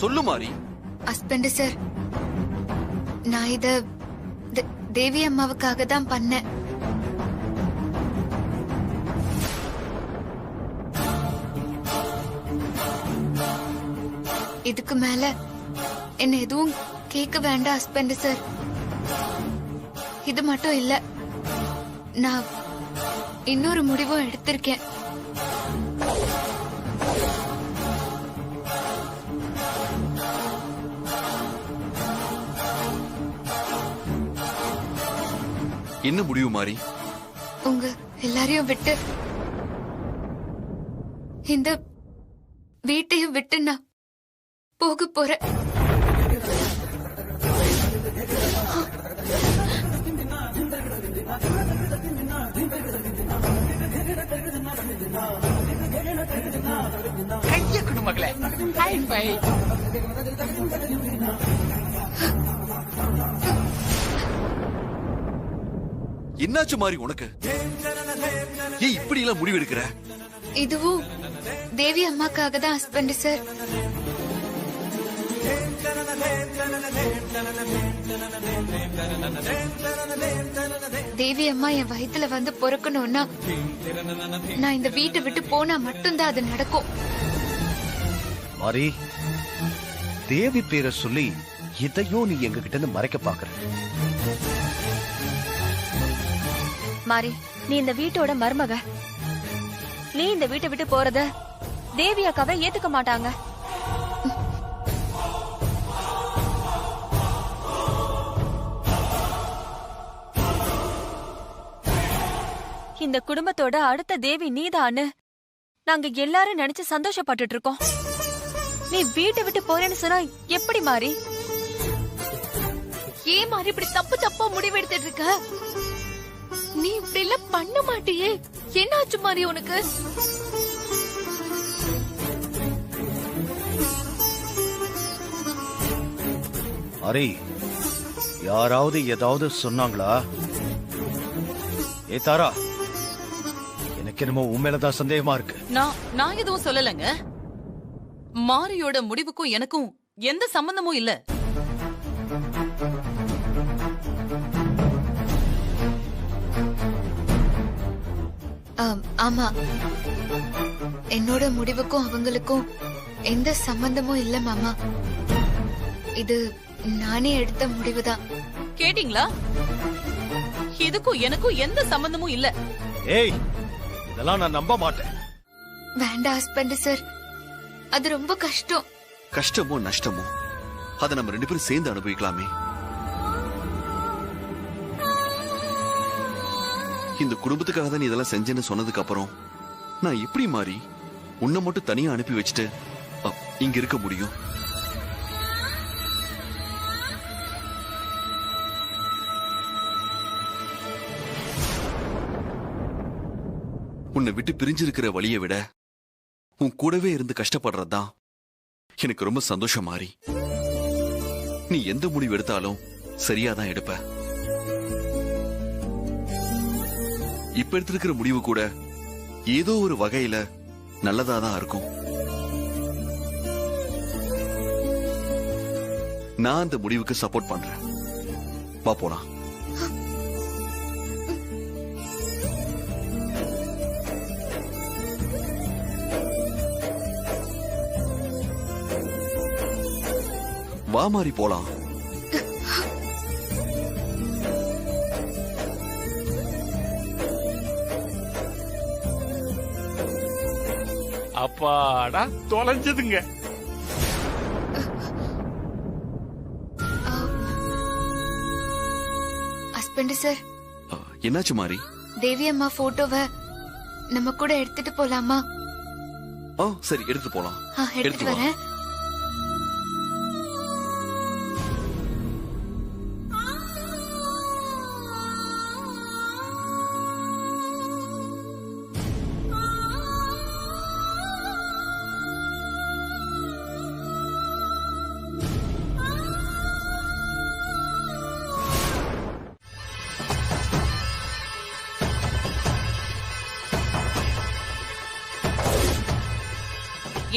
சொல்லு மாரி. Husband sir, நான் இத தேவி அம்மாவுக்காக தான் பண்ணேன். இதுக்கு மேல என்ன எதுவும் கேட்க வேண்டாம் ஹஸ்பண்ட் சார். இது மட்டும் இல்ல, நான் இன்னொரு முடிவும் எடுத்திருக்கேன். என்ன முடிவு மாரி? உங்க எல்லாரையும் விட்டு, இந்த வீட்டையும் விட்டு நான் போக போறேன். கைய கொடு மகளே. High five. என்னாச்சு மாரி உனக்கு? ஏன் இப்படி எல்லாம் முடிவு எடுக்கிற? இதுவும் தேவி அம்மாக்காக தான் ஹஸ்பண்ட் சார். தேவி அம்மா என் வயித்துல வந்து பொறுக்கணும்னா நான் இந்த வீட்டை விட்டு போனா மட்டும்தான் அது நடக்கும். மாரி, தேவி பேரை சொல்லி இதையும் நீ எங்க கிட்ட இருந்து மறைக்க பாக்குற. மாரி, நீ இந்த வீட்டோட மருமக. நீ இந்த வீட்டை விட்டு போறத தேவி அக்காவை ஏத்துக்க மாட்டாங்க. இந்த குடும்பத்தோட அடுத்த தேவி நீதான்னு நாங்க எல்லாரும் நினைச்சு சந்தோஷப்பட்டுட்டு இருக்கோம். நீ வீட்டை விட்டு போறேன்னு சொன்னா எப்படி மாரி? ஏன் மாறி இப்படி தப்பு தப்பா முடிவெடுத்துட்டு இருக்க? நீ இப்படி எல்லாம் பண்ண மாட்டியே. என்னாச்சு மாறி உனக்கு? மாரி, யாராவது ஏதாவது சொன்னாங்களா? ஏ தாரா, எனக்கு என்னமோ உண்மையிலதான் சந்தேகமா இருக்கு. நான் எதுவும் சொல்லலங்க. மாரியோட முடிவுக்கும் எனக்கும் எந்த சம்பந்தமும் இல்ல. ஆமா, என்னோட முடிவுக்கும் அவங்களுக்கும் எந்த சம்பந்தமும் இல்ல மாமா. இது நானே எடுத்த முடிவுதான். கேட்டீங்களா? இதுக்கும் எனக்கும் எந்த சம்பந்தமும் இல்ல. ஏய், இதெல்லாம் நான் நம்ப மாட்டேன். வேண்டாம் ஹஸ்பண்ட் சார், அது ரொம்ப கஷ்டம். கஷ்டமோ நஷ்டமோ அதை நம்ம 2 பேரும் சேர்ந்து அனுபவிக்கலாமே. இந்த குடும்பத்துக்காக தான் நீ இதெல்லாம் செஞ்சேன்னு சொன்னதுக்கு அப்புறம் நான் எப்படி மாறி உன்னை மட்டும் தனியா அனுப்பி வச்சுட்டு இங்க இருக்க முடியும்? உன்னை விட்டு பிரிஞ்சிருக்கிற வழியை விட உன் கூடவே இருந்து கஷ்டப்படுறதுதான் எனக்கு ரொம்ப சந்தோஷம் மாறி. நீ எந்த முடிவு எடுத்தாலும் சரியாதான் எடுப்ப. இப்ப எடுத்திருக்கிற முடிவு கூட ஏதோ ஒரு வகையில நல்லதாதான் இருக்கும். நான் அந்த முடிவுக்கு சப்போர்ட் பண்றேன். வா போலாம். வா மாறி போலாம். அப்பாடா, தொலைஞ்சதுங்க. ஹஸ்பண்ட் சார், என்னாச்சு மாறி? தேவி அம்மா போட்டோவை நம்ம கூட எடுத்துட்டு போலாமா? சரி, எடுத்து போலாம். எடுத்துட்டு வரேன்.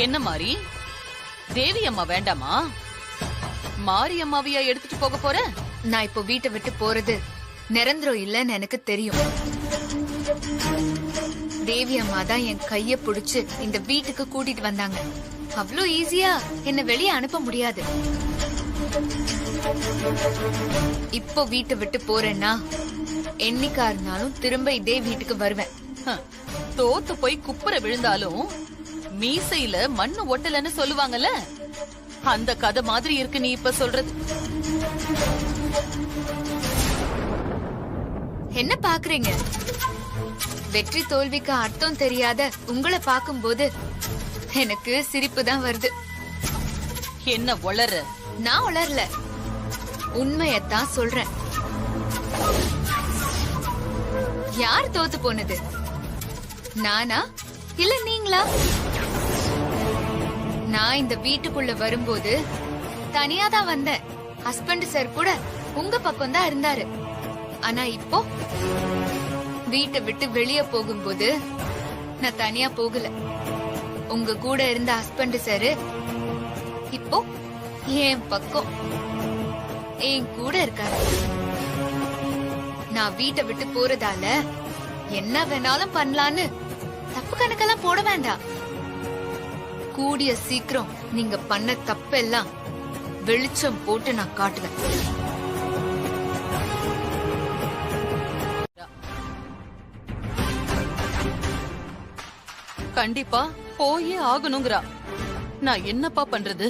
என்ன மாறி, தேவி அம்மா வேண்டாமா? மாரி அம்மாவையா எடுத்துட்டு போக போற? நான் இப்போ வீட்டை விட்டு போறது நிரந்தரம் இல்லைன்னு எனக்கு தெரியும். தேவி அம்மா தான் என் கைய புடிச்சு இந்த வீட்டுக்கு கூட்டிட்டு வந்தாங்க. அவ்வளோ ஈஸியா என்ன வெளியே அனுப்ப முடியாது. இப்போ வீட்டை விட்டு போறேன்னா என்னைக்கா இருந்தாலும் திரும்ப இதே வீட்டுக்கு வருவேன். தோத்து போய் குப்புற விழுந்தாலும் மீசையில மண்ணு ஒட்டலன்னு சொல்லுவாங்கல்ல, அந்த கதை மாதிரி இருக்கு நீ இப்ப சொல்றது. என்ன பாக்குறீங்க? வெற்றி தோல்விக்கு அர்த்தம் தெரியாத உங்களை பார்க்கும்போது எனக்கு சிரிப்பு தான் வருது. என்ன வளர? நான் உளரல, உண்மையத்தான் சொல்றேன். யார் தோத்து போனது, நானா இல்ல நீங்களா? நான் இந்த வீட்டுக்குள்ள வரும்போது தனியா தான் வந்தேன். ஹஸ்பண்ட் சார் கூட உங்க பக்கம் தான் இருந்தாரு. ஆனா இப்போ வீட்டை விட்டு வெளியே போகும்போது நான் தனியா போகல. உங்க கூட இருந்த ஹஸ்பண்ட் சார் இப்போ என் பக்கம் என் கூட இருக்காரு. நான் வீட்டை விட்டு போறதால என்ன வேணாலும் பண்ணலான்னு தப்பு கணக்கெல்லாம் போட வேண்டாம். கூடிய சீக்கிரம் நீங்க பண்ண தப்பெல்லாம் வெளிச்சம் போட்டு நான் காட்டுவேன். கண்டிப்பா போயே ஆகணுங்கிறா. நான் என்னப்பா பண்றது?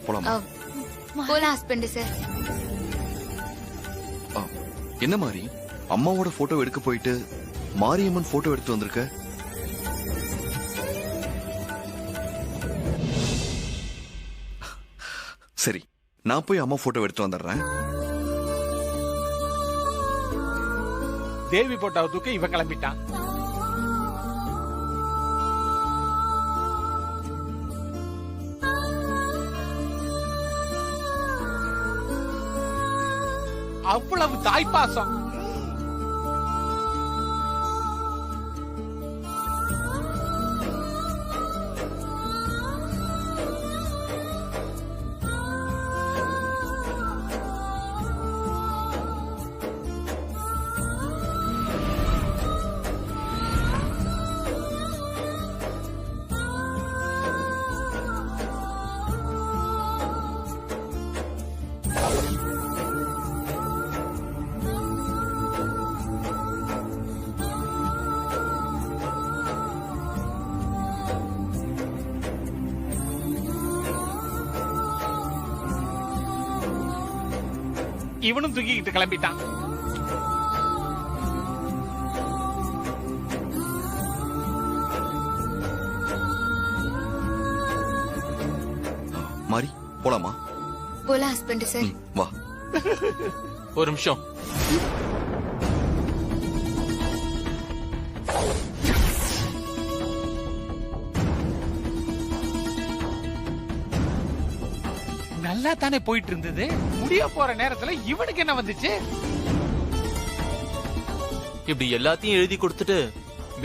போலாமா? போலாம் ஹஸ்பண்ட் சார். என்ன மாதிரி அம்மாவோட போட்டோ எடுக்க போயிட்டு மாரியம்மன் போட்டோ எடுத்து வந்திருக்க? சரி, நான் போய் அம்மா போட்டோ எடுத்து வந்துடுறேன். தேவி போட்டாவை தூக்க இவன் கிளம்பிட்டான். அவ்வளவு தாய்ப்பாசம். இவனும் தூக்கிக்கிட்டு கிளம்பிட்டான். மாரி, போலாமா? போலாம் ஹஸ்பண்ட் சார். வா. ஒரு நிமிஷம். நல்லா தானே போயிட்டு இருந்தது. முடிய போற நேரத்துல இவனுக்கு என்ன வந்துச்சு? இப்படி எல்லாத்தையும் எழுதி கொடுத்துட்டு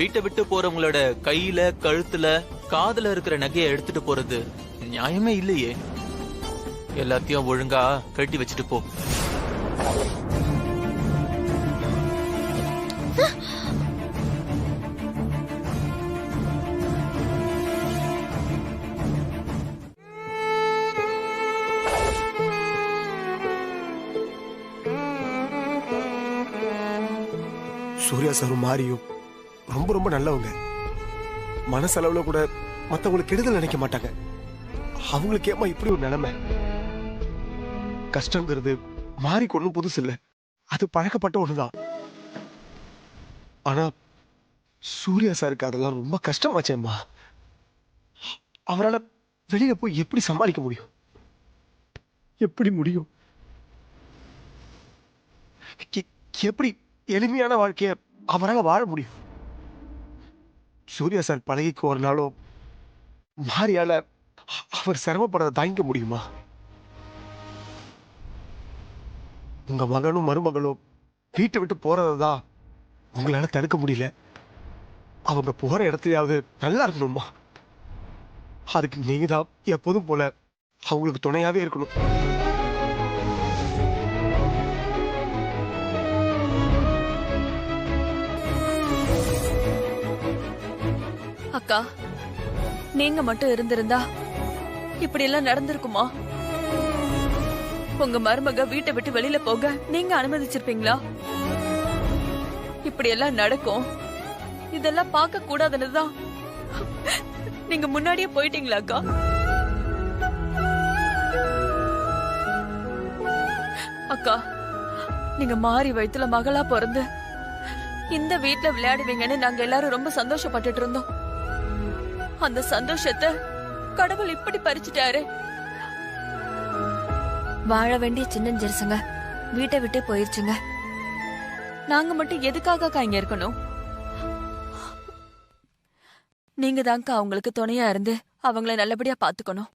வீட்டை விட்டு போறவங்களோட கையில, கழுத்துல, காதுல இருக்கிற நகையை எடுத்துட்டு போறது நியாயமே இல்லையே. எல்லாத்தையும் ஒழுங்கா கட்டி வச்சுட்டு போ. சூர்யா சாரும் மாரியும் ரொம்ப ரொம்ப நல்லவங்க. மனசளவுல கூட மத்தவங்களுக்கு கெடுதல் நினைக்க மாட்டாங்க. அவங்களுக்கு ஏமா இப்படி ஒரு நிலைமை? கஷ்டங்கிறது மாறி கொண்டு புதுசு இல்ல, அது பழக்கப்பட்ட ஒண்ணுதான். ஆனா சூர்யா சாருக்கு அதெல்லாம் ரொம்ப கஷ்டமாச்சேம்மா. அவரால் வெளியில போய் எப்படி சமாளிக்க முடியும்? எப்படி முடியும்? எப்படி எளிமையான வாழ்க்கைய அவரால் வாழ முடியும்? சூர்யா சார் பழகிக்கு ஒரு நாளும் மாரியால அவர் சிரமப்படுறத தாங்கிக்க முடியுமா? உங்க மகனும் மருமகளும் வீட்டை விட்டு போறதான் உங்களால தடுக்க முடியல. அவங்க போற இடத்துலயாவது நல்லா இருக்கணுமா? அதுக்கு நீங்க தான் எப்போதும் போல அவங்களுக்கு துணையாவே இருக்கணும். அக்கா, நீங்க மட்டும் இருந்திருந்தா இப்படி எல்லாம் நடந்திருக்குமா? உங்க மருமக வீட்டை விட்டு வெளியில போக நீங்க அனுமதிச்சிருப்பீங்களா? இப்படி எல்லாம் நடக்கும், இதெல்லாம் பார்க்க கூடாதுன்னுதான் நீங்க முன்னாடியே போயிட்டீங்களா அக்கா? அக்கா, நீங்க மாறி வயித்துல மகளா பிறந்து இந்த வீட்டுல விளையாடுவீங்கன்னு நாங்க எல்லாரும் ரொம்ப சந்தோஷப்பட்டுட்டு இருந்தோம். அந்த சந்தோஷத்தை கடவுள் இப்படி பறிச்சுட்டாரு. வாழ வேண்டிய சின்னஞ்சிறுசுங்க வீட்டை விட்டு போயிருச்சுங்க. நாங்க மட்டும் எதுக்காக இங்க இருக்கணும்? நீங்க தாங்க அவங்களுக்கு துணையா இருந்து அவங்கள நல்லபடியா பாத்துக்கணும்.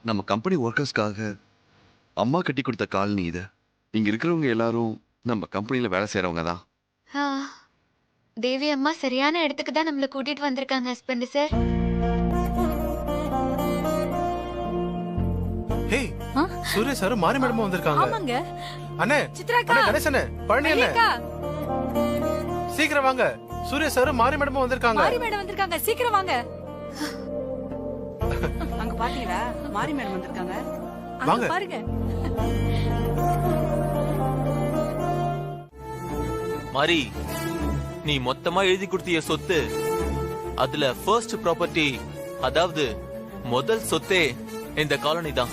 நம்ம கம்பெனி ஒர்க்கர்ஸ்க்காக அம்மா கட்டி கொடுத்த காலனி இது. இங்க இருக்கிறவங்க எல்லாரும் நம்ம கம்பெனில வேலை செய்யறவங்க தான். ஆ, தேவி அம்மா சரியான இடத்துக்கு தான் நம்மள கூட்டிட்டு வந்திருக்காங்க ஹஸ்பண்ட் சார். ஹே, சூர்யா சார் மாரி மேடம் வந்திருக்காங்க. ஆமாங்க. அண்ணே, சித்ராக்கா, அண்ணே கணேசனே, பழனி அண்ணே, சீக்கிரம் வாங்க. சூர்யா சார் மாரி மேடம் வந்திருக்காங்க. மாரி மேடம் வந்திருக்காங்க, சீக்கிரம் வாங்க. அங்க பாத்தீங்களா? மாரி மேடம் வந்திருக்காங்க. வாங்க பாருங்க. மாரி, நீ மொத்தமா எழுதி கொடுத்திய சொத்து, அதுல ஃபர்ஸ்ட் ப்ராப்பர்ட்டி, அதாவது முதல் சொத்தே இந்த காலனி தான்.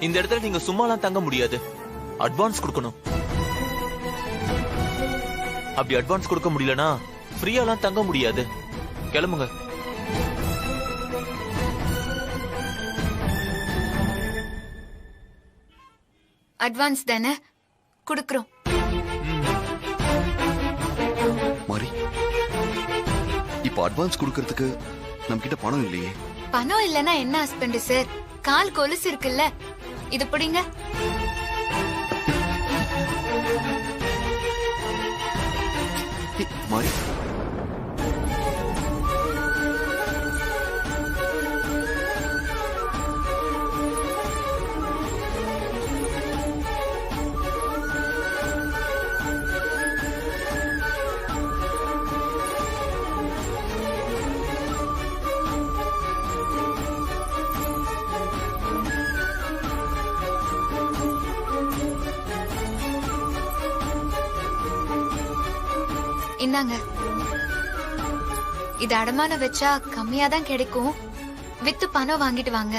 இந்த இடத்துல நீங்க சும்மாலாம் தங்க முடியாது, அட்வான்ஸ் கொடுக்கணும். அப்படி அட்வான்ஸ் கொடுக்க முடியலனா ஃப்ரீயாலாம் தங்க முடியாது. கிளம்புங்க. அட்வான்ஸ் தானே குடுக்குறோம். மாறி, இப்போ அட்வான்ஸ் கொடுக்கறதுக்கு நம்ம கிட்ட பணம் இல்லையே. பணம் இல்லனா என்ன ஹஸ்பண்ட் சார்? கால் கொலுசு இருக்குல்ல, இது பிடிங்க. மாறி, இந்தாங்க. இது அடமான வச்சா கம்மியா தான் கிடைக்கும். வித்து பணம் வாங்கிட்டு வாங்க.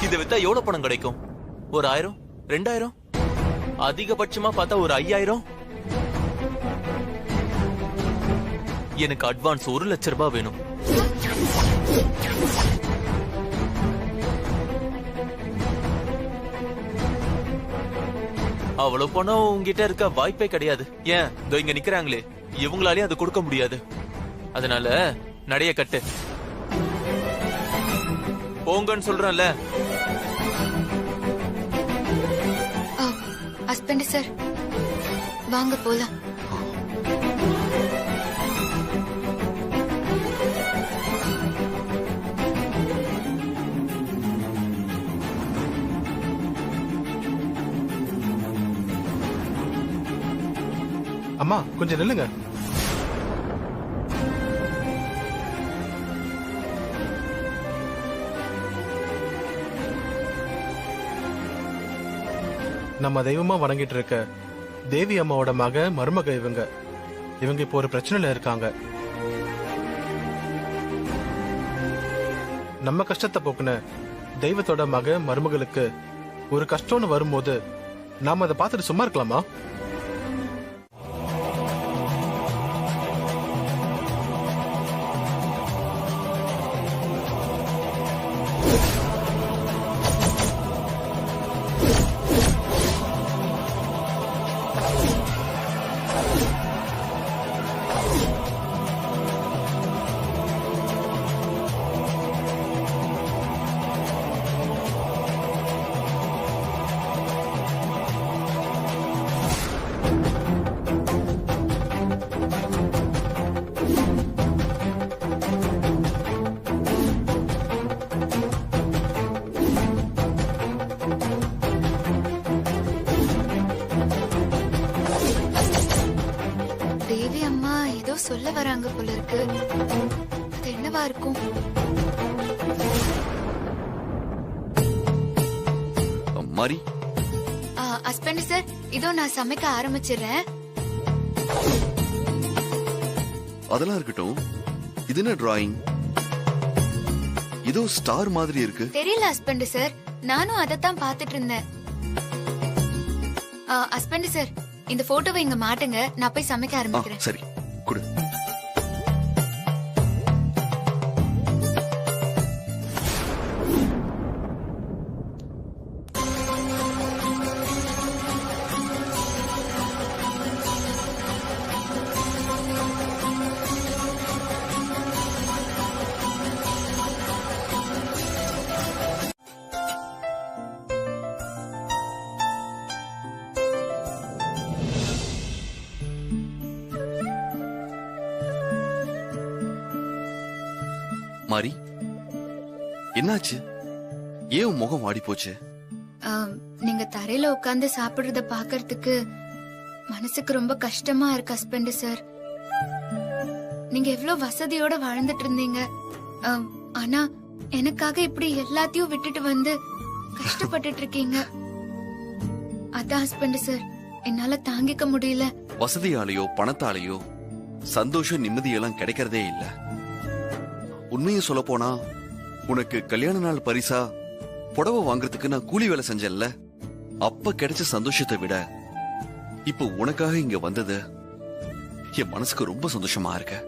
இத வித்தா எவ்வளவு பணம் கிடைக்கும்? ஒரு 1000, 2000, அதிகபட்சமா பார்த்தா ஒரு 5000. எனக்கு அட்வான்ஸ் 1 லட்சம் ரூபாய் வேணும். அவ்வளவு பணம் உங்ககிட்ட இருக்க வாய்ப்பே கிடையாது. ஏன் இதோ இங்க நிக்கிறாங்களே, இவங்களாலே அது கொடுக்க முடியாது. அதனால நடைய கட்டு, போங்கன்னு சொல்றேன்ல. ஹஸ்பண்ட் சார், வாங்க போலாம். அம்மா கொஞ்சம் நில்லுங்க. நம்ம தெய்வமா வணங்கிட்டு இருக்க தேவி அம்மாவோட மருமக இவங்க இப்போ ஒரு பிரச்சனையில இருக்காங்க. நம்ம கஷ்டத்தை போக்குன தெய்வத்தோட மருமகளுக்கு ஒரு கஷ்டம்னு வரும்போது நாம அதை பார்த்துட்டு சும்மா இருக்கலாமா? தேவி அம்மா ஏதோ சொல்ல வராங்க போல இருக்கு. அது என்னவா இருக்கும்? மாரி, ஹஸ்பண்ட் சார், இதோ நான் சமைக்க ஆரம்பிச்சிடுறேன். அதெல்லாம் இருக்கட்டும். இது என்ன டிராயிங்? இதோ ஸ்டார் மாதிரி இருக்கு. தெரியல ஹஸ்பண்ட் சார், நானும் அதைத்தான் பாத்துட்டு இருந்தேன். ஹஸ்பண்ட் சார், இந்த போட்டோவை இங்க மாட்டுங்க, நான் போய் சமைக்க ஆரம்பிக்கிறேன். சரி, குடு. மாரி, என்னாச்சு? ஏன் உன் முகம் வாடி போச்சு? நீங்க தரையில உட்கார்ந்து சாப்பிடுறத பாக்குறதுக்கு மனசுக்கு ரொம்ப கஷ்டமா இருக்கு ஹஸ்பண்ட் சார். நீங்க எவ்வளவு வசதியோட வாழ்ந்துட்டு இருந்தீங்க. ஆனா எனக்காக இப்படி எல்லாத்தையும் விட்டுட்டு வந்து கஷ்டப்பட்டுட்டு இருக்கீங்க. அதான் ஹஸ்பண்ட் சார், என்னால தாங்கிக்க முடியல. வசதியாலேயோ பணத்தாலேயோ சந்தோஷம் நிம்மதியெல்லாம் கிடைக்கிறதே இல்ல. உண்மையை சொல்ல போனா, உனக்கு கல்யாண நாள் பரிசா புடவை வாங்குறதுக்கு நான் கூலி வேலை செஞ்சேன்ல, அப்ப கிடைச்ச சந்தோஷத்தை விட இப்ப உனக்காக இங்க வந்தது என் மனசுக்கு ரொம்ப சந்தோஷமா இருக்கு.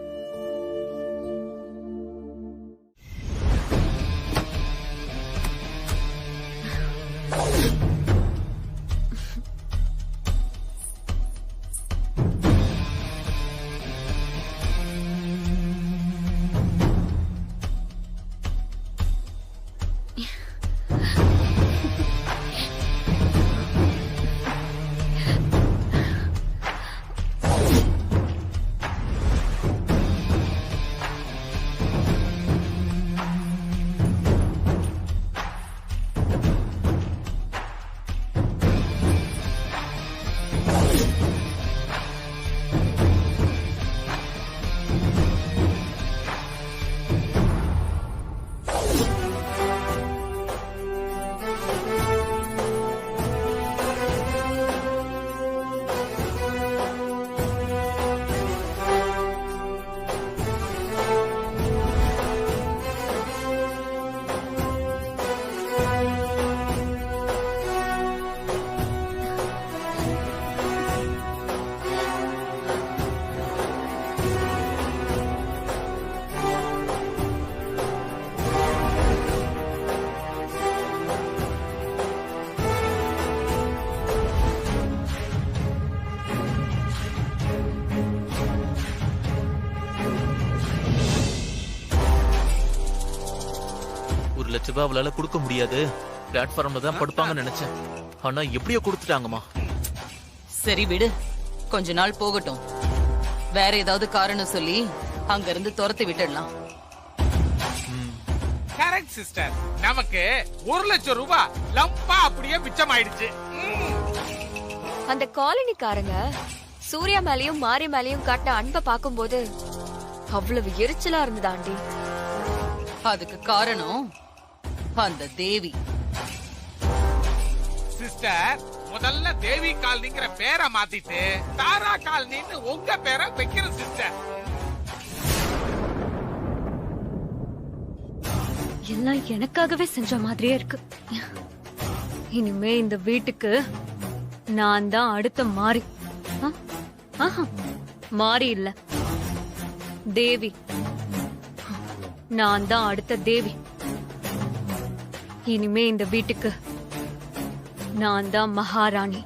ரூபாய் அவளால கொடுக்க முடியாது, பிளாட்ஃபார்ம்ல தான் படுப்பாங்கன்னு நினைச்சேன். ஆனா எப்படியோ கொடுத்துட்டாங்கம்மா. சரி விடு, கொஞ்ச நாள் போகட்டும். வேற ஏதாவது காரணம் சொல்லி அங்க இருந்து துரத்தி விட்டுடலாம். Correct sister. நமக்கு 1 லட்சம் ரூபாய் லம்பா அப்படியே மிச்சம் ஆயிடுச்சு. அந்த காலனிக்காரங்க சூர்யா மேலயும் மாரி மேலயும் காட்டின அன்பை பார்க்கும்போது அவ்வளவு எரிச்சலா இருந்தது ஆண்டி. அதுக்கு காரணம் அந்த தேவி. சிஸ்டர், முதல்ல தேவி காலனிங்கிற பேரை மாத்திட்டு தாரா காலனின்னு உங்க பேரை வைக்கிற சிஸ்டர். எல்லாம் எனக்காகவே செஞ்ச மாதிரியே இருக்கு. இனிமே இந்த வீட்டுக்கு நான் தான் அடுத்த மாரி. மாரி இல்ல, தேவி. நான் தான் அடுத்த தேவி. இனிமே இந்த வீட்டுக்கு நான் தான் மகாராணி.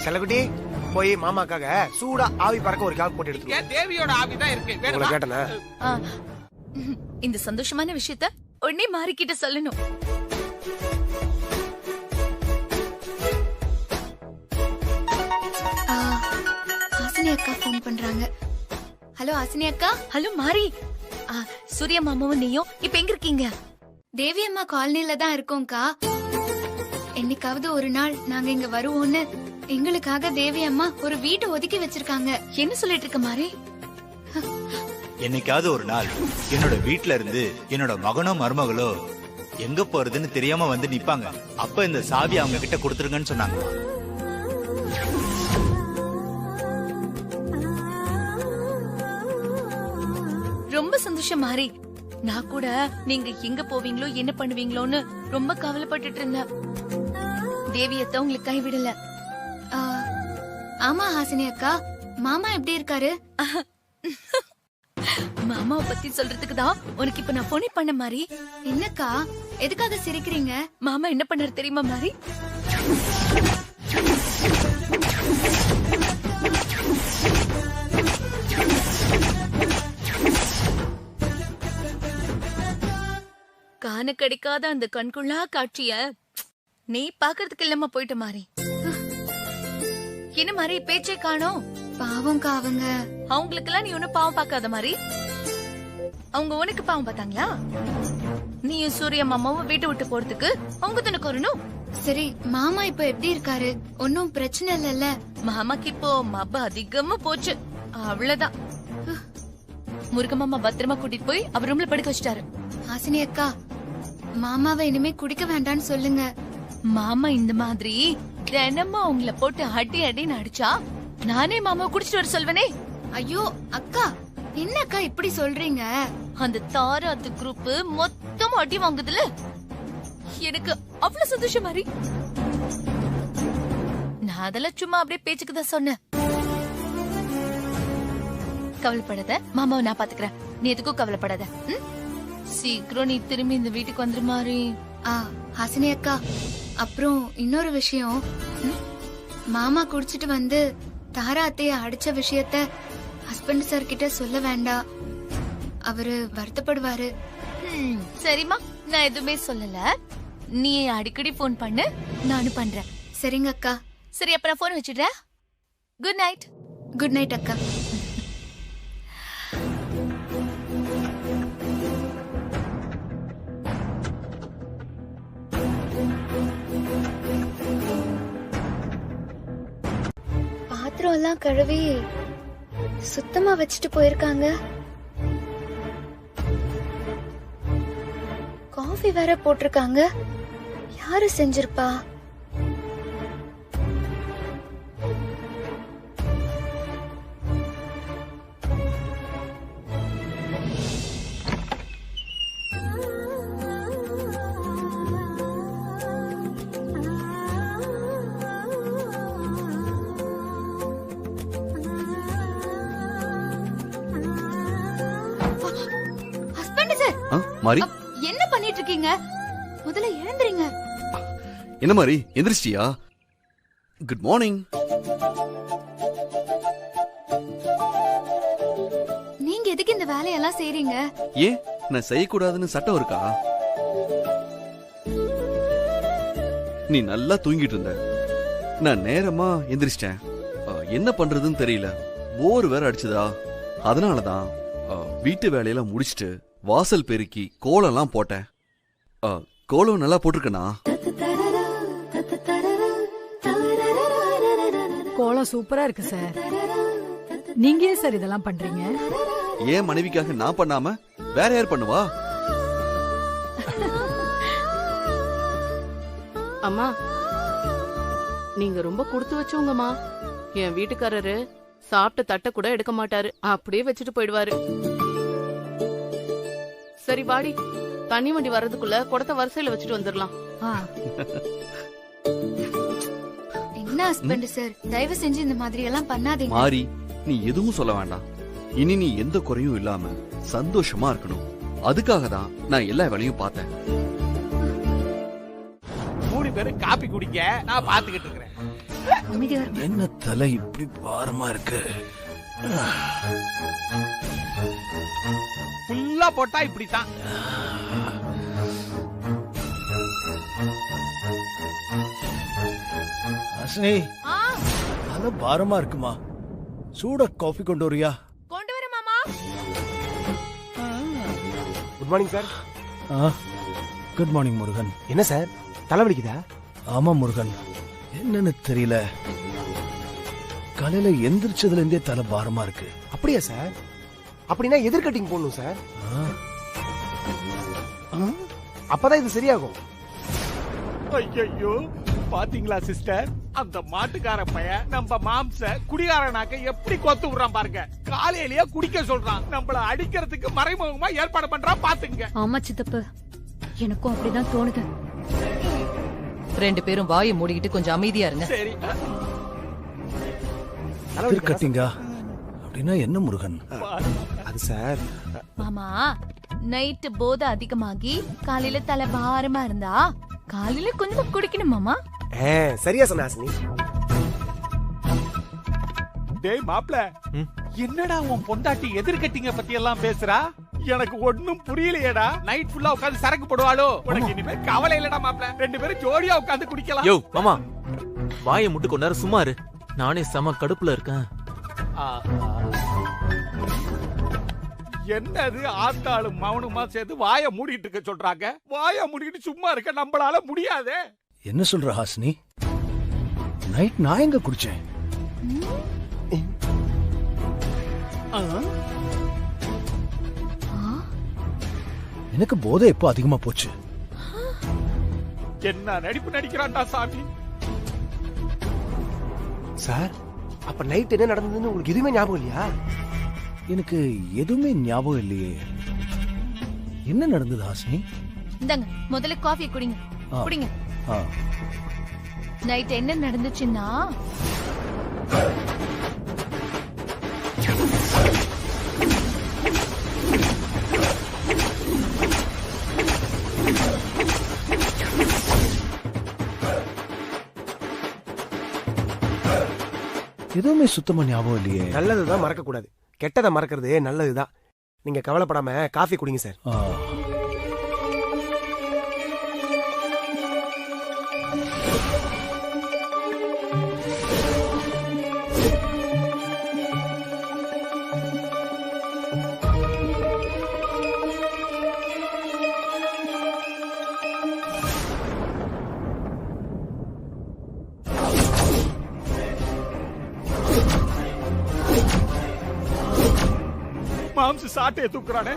செல்லகுட்டி போய் மாமாக்காக சூடா ஆவி பறக்க ஒரு கால் போட்டு எடுத்து. தேவியோட ஆவி தான் இருக்கு. உங்களை கேட்டனா? இந்த சந்தோஷமான விஷயத்த உடனே மாறிக்கிட்ட சொல்லணும். ஹாசினி அக்கா போன் பண்றாங்க. ஹலோ ஹாசினி அக்கா. ஹலோ மாரி. சூர்யா மாமாவும் நீயும் இப்ப எங்க இருக்கீங்க? தேவி அம்மா காலனில தான் இருக்கோம்க்கா. என்னைக்காவது ஒரு நாள் நாங்க இங்க வருவோம்னு எங்களுக்காக தேவி அம்மா ஒரு வீட்டை ஒதுக்கி வச்சிருக்காங்க. என்ன சொல்லிட்டு இருக்க மாரி? என்னைக்காவது ஒரு நாள் என்னோட வீட்ல இருந்து என்னோட மகனோ மருமகளோ எங்க போறதுன்னு தெரியாம வந்து நிப்பாங்க. அப்ப இந்த சாவி அவங்க கிட்ட கொடுத்துருங்கன்னு சொன்னாங்க. ரொம்ப சந்தோஷம் மாரி. நான் கூட நீங்க எங்க போவீங்களோ என்ன பண்ணுவீங்களோன்னு ரொம்ப கவலைப்பட்டுட்டு இருந்தேன். தேவியத்தை உங்களுக்கு கைவிடல. ஆமா ஹாசினி அக்கா, மாமா எப்படி இருக்காரு? மாமாவை பத்தி சொல்றதுக்கு தான் உனக்கு இப்ப நான் போனே பண்ண மாரி. என்னக்கா, எதுக்காக சிரிக்கிறீங்க? மாமா என்ன பண்ணாரு தெரியுமா மாரி? காண கிடைக்காத அந்த கண்குள்ளா காட்சிய நீ பாக்குறதுக்கு இல்லாம போயிட்ட மாரி. என்ன மாரி பேச்சே காணோம்? பாவம்க்கா அவங்க. அவங்களுக்கெல்லாம் நீ ஒன்னும் பாவம் பார்க்காத மாதிரி. அவங்க உனக்கு பாவம் பார்த்தாங்களா? நீயும் சூர்யா மாமாவும் வீட்டை விட்டு போறதுக்கு அவங்க தனக்கு வரணும். சரி, மாமா இப்ப எப்படி இருக்காரு? ஒன்னும் பிரச்சனை இல்லல்ல? மாமாக்கு இப்போ மப அதிகமா போச்சு, அவ்வளவுதான். முருக மாமா பத்திரமா கூட்டிட்டு போய் அவர் ரூம்ல படுக்க வச்சிட்டாரு. ஹாசினி அக்கா, மாமாவை இனிமே குடிக்க வேண்டாம்னு சொல்லுங்க. மாமா இந்த மாதிரி தினமும் அவங்கள போட்டு அடி அடின்னு அடிச்சா நானே மாமா குடிச்சிட்டு வர சொல்வனே. ஐயோ அக்கா, என்னக்கா இப்படி சொல்றீங்க? அந்த தாராத்து குரூப் மொத்தமா அடி வாங்குதுல, எனக்கு அவ்வளவு சந்தோஷம் மாதிரி. நான் அதெல்லாம் சும்மா அப்படியே பேச்சுக்கு தான் சொன்னேன். கவலைப்படாத, மாமாவை நான் பாத்துக்கிறேன். நீ எதுக்கும் கவலைப்படாத. சீக்கிரம் நீ திரும்பி இந்த வீட்டுக்கு வந்துரு மாதிரி. ஹாசினி அக்கா, அப்புறம் இன்னொரு விஷயம். மாமா குடிச்சிட்டு வந்து தாரா அத்தைய அடிச்ச விஷயத்த ஹஸ்பண்ட் சார் கிட்ட சொல்ல வேண்டாம், அவரு வருத்தப்படுவாரு. சரிம்மா, நான் எதுவுமே சொல்லல. நீ அடிக்கடி போன் பண்ணு, நானும் பண்றேன். சரிங்க அக்கா. சரி, அப்ப நான் போன் வச்சிடுறேன். Good night. குட் நைட் அக்கா. பாத்திரம் எல்லாம் கழுவி சுத்தமா வச்சுட்டு போயிருக்காங்க. காஃபி வேற போட்டிருக்காங்க. யாரு செஞ்சிருப்பா? மாரி, என்ன பண்ணிட்டு இருக்கீங்க? முதல்ல எழுந்துறீங்க. என்ன மாரி, எந்திரிச்சிட்டியா? Good morning. எதுக்கு இந்த வேலையெல்லாம் செய்றீங்க? ஏன் நான் செய்யக்கூடாதுன்னு சட்டம் இருக்கா? நீ நல்லா தூங்கிட்டு இருந்த, நான் நேரமா எந்திரிச்சிட்டேன். என்ன பண்றதுன்னு தெரியல, போர் வேற அடிச்சதா. அதனாலதான் வீட்டு வேலையெல்லாம் முடிச்சிட்டு வாசல் பெருக்கி கோலம்லாம் போட்டேன். கோலம் நல்லா போட்டிருக்கனா? கோலம் சூப்பரா இருக்கு சார். நீங்க ஏன் சார் இதெல்லாம் பண்றீங்க? ஏன் மனைவிக்காக நான் பண்ணாம வேற யார் பண்ணுவா? அம்மா, நீங்க ரொம்ப கொடுத்து வச்சவங்கம்மா. என் வீட்டுக்காரரு சாப்பிட்ட தட்டை கூட எடுக்க மாட்டாரு, அப்படியே வச்சுட்டு போயிடுவாரு. சரி வாடி, தண்ணி வண்டி வர்றதுக்குள்ள குடத்தை வரிசையில வச்சுட்டு வந்துடலாம். என்ன ஹஸ்பண்ட் சார், தயவு செஞ்சு இந்த மாதிரி எல்லாம் பண்ணாதீங்க. மாறி, நீ எதுவும் சொல்ல வேண்டாம். இனி நீ எந்த குறையும் இல்லாம சந்தோஷமா இருக்கணும். அதுக்காக தான் நான் எல்லா வேலையும் பார்த்தேன். 3 பேரும் காப்பி குடிக்க நான் பாத்துக்கிட்டு இருக்கிறேன். என்ன தலை இப்படி பாரமா இருக்கு? ஃபுல்லா போட்டா இப்படித்தான். அஸ்னி, தலை பாரமா இருக்குமா? சூட காஃபி கொண்டு வரியா? கொண்டு வர மாமா. Good morning sir. Good morning Murugan. என்ன சார், தலைவலிக்குதா? ஆமா முருகன், என்னன்னு தெரியல, காலையில எந்திரிச்சதுல இருந்தே தலை பாரமா இருக்கு. அப்படியா சார்? அப்படின்னா எதிர் கட்டிங் போடணும் சார். அப்பதான் இது சரியாகும். ஐயோ, பாத்தீங்களா சிஸ்டர், அந்த மாட்டுக்கார பையன் நம்ம மாம்ச குடிகாரனாக்க எப்படி கொத்து விடுறான் பாருங்க. காலையிலேயே குடிக்க சொல்றான், நம்மள அடிக்கிறதுக்கு மறைமுகமா ஏற்பாடு பண்றான். பாத்துங்க. ஆமா சித்தப்பு, எனக்கும் அப்படிதான் தோணுது. 2 பேரும் வாயை மூடிக்கிட்டு கொஞ்சம் அமைதியா இருங்க. சரி, கட்டிங்கா அப்படின்னா என்ன முருகன்? அது சார், மாமா, நைட்டு போதை அதிகமாகி காலையில தலை பாரமா இருந்தா காலையில கொஞ்சம் குடிக்கணும் மாமா. சரியா சொன்ன ஹாசினி. டேய் மாப்ள, என்னடா உன் பொண்டாட்டி எதிர்கட்டிங்க பத்தி எல்லாம் பேசுறா? எனக்கு ஒண்ணும் புரியலையேடா. நைட் ஃபுல்லா உட்கார்ந்து சரக்கு போடுவாளோ? உனக்கு இனிமே கவலை இல்லடா மாப்ள. 2 பேரும் ஜோடியா உட்கார்ந்து குடிக்கலாம். யோ மாமா, வாயை முட்டு கொஞ்ச நேரம் சும்மா இரு. நானே செம கடுப்புல இருக்கேன். என்னது ஆத்தாளும் மௌனமா சேர்த்து வாயை மூடிட்டு இருக்க சொல்றாங்க. வாயை மூடிட்டு சும்மா இருக்க நம்மளால முடியாதே. என்ன சொல்ற ஹாசினி? நைட் நான் எங்க குடிச்சேன்? எனக்கு போதை எப்போ அதிகமா போச்சு? என்ன நடிப்பு நடிக்கிறான்டா சாமி. சார், அப்ப நைட் என்ன நடந்ததுன்னு உங்களுக்கு எதுவுமே ஞாபகம் இல்லையா? எனக்கு எதுவுமே ஞாபகம் இல்லையே. என்ன நடந்தது ஹாசினி? இந்தாங்க, முதல்ல காஃபி குடிங்க. குடிங்க. நைட் என்ன நடந்துச்சுன்னா, எதுவுமே சுத்தமா ஞாபகம் இல்லையே. நல்லதுதான் மறக்க கூடாது, கெட்டதை மறக்கிறது நல்லதுதான். நீங்க கவலைப்படாம காஃபி குடிங்க சார். மாம்ச சாட்டையை தூக்குறானே,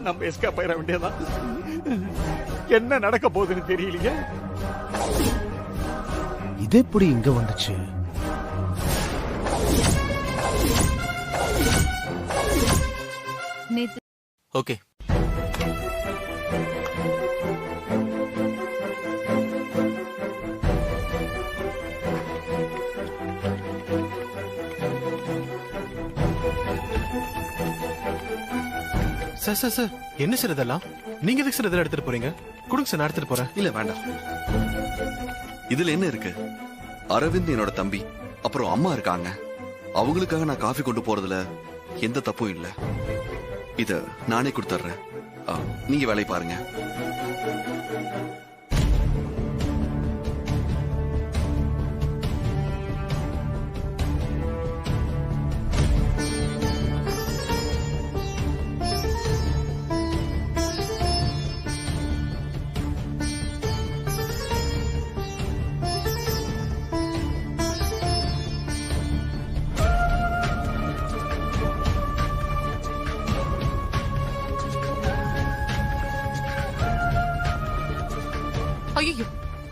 நம்ம எஸ்கேப் ஆயிட வேண்டியதான். என்ன நடக்க போகுதுன்னு தெரியலையே. இது எப்படி இங்க வந்துச்சு? ஓகே, சார் சார் சார், என்ன சார் இதெல்லாம்? நீங்க எதுக்கு சார் இதெல்லாம் எடுத்துட்டு போறீங்க? கொடுங்க சார், நான் எடுத்துட்டு போறேன். இல்ல வேண்டாம். இதுல என்ன இருக்கு? அரவிந்த் என்னோட தம்பி, அப்புறம் அம்மா இருக்காங்க. அவங்களுக்காக நான் காஃபி கொண்டு போறதுல எந்த தப்பும் இல்ல. இத நானே கொடுத்துட்றேன். நீங்க வேலையை பாருங்க. ஐயோ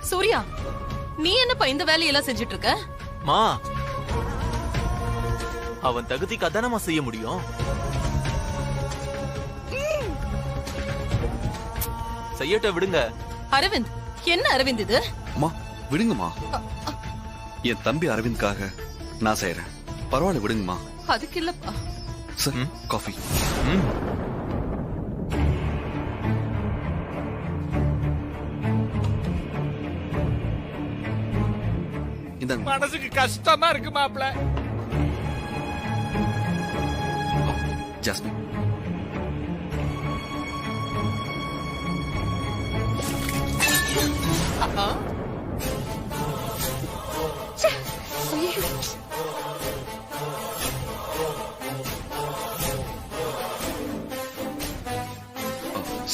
சூர்யா, நீ என்னப்பா இந்த வேலையெல்லாம் செஞ்சுட்டு இருக்க? மா, அவன் தகுதிக்கு அதானமா செய்ய முடியும். செய்யட்ட விடுங்க. அரவிந்த், என்ன அரவிந்த் இது? அம்மா விடுங்கம்மா. என் தம்பி அரவிந்த்காக நான் செய்யறேன். பரவாயில்ல விடுங்கம்மா. அதுக்கு இல்லப்பா. Sir, coffee. மனசுக்கு கஷ்டமா இருக்கு மாப்ள. Jasmine,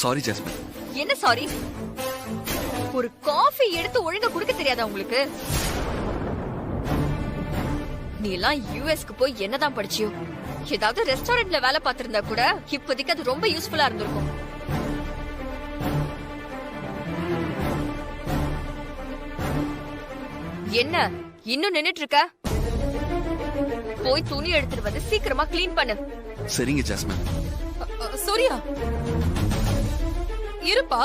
sorry jasmine. என்ன சாரி? ஒரு காஃபி எடுத்து ஒழுங்கா குடிக்க தெரியாதா உங்களுக்கு? நீ எல்லாம் யுஎஸ்க்கு போய் என்னதான் படிச்சியோ? ஏதாவது ரெஸ்டாரண்ட்ல வேலை பார்த்திருந்தா கூட இப்போதைக்கு அது ரொம்ப யூஸ்ஃபுல்லா இருந்திருக்கும். என்ன இன்னும் நின்னுட்டு இருக்க? போய் துணி எடுத்துட்டு வந்து சீக்கிரமா கிளீன் பண்ணு. சரிங்க ஜாஸ்மின். சூர்யா இருப்பா,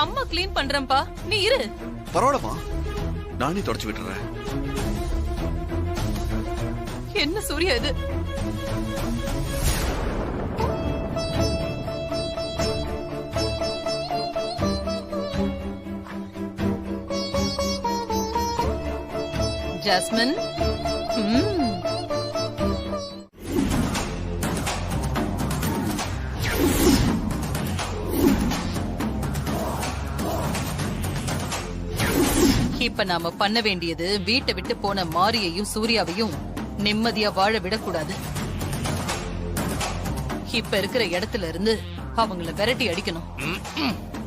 அம்மா கிளீன் பண்றேன்ப்பா, நீ இரு. பரவாயில்லமா, நானே தொடச்சு விட்டுறேன். என்ன சூர்யா இது? ஜாஸ்மின், இப்ப நாம பண்ண வேண்டியது வீட்டை விட்டு போன மாரியையும் சூர்யாவையும் நிம்மதியா வாழ விடக்கூடாது. இப்ப இருக்கிற இடத்துல இருந்து அவங்கள விரட்டி அடிக்கணும்.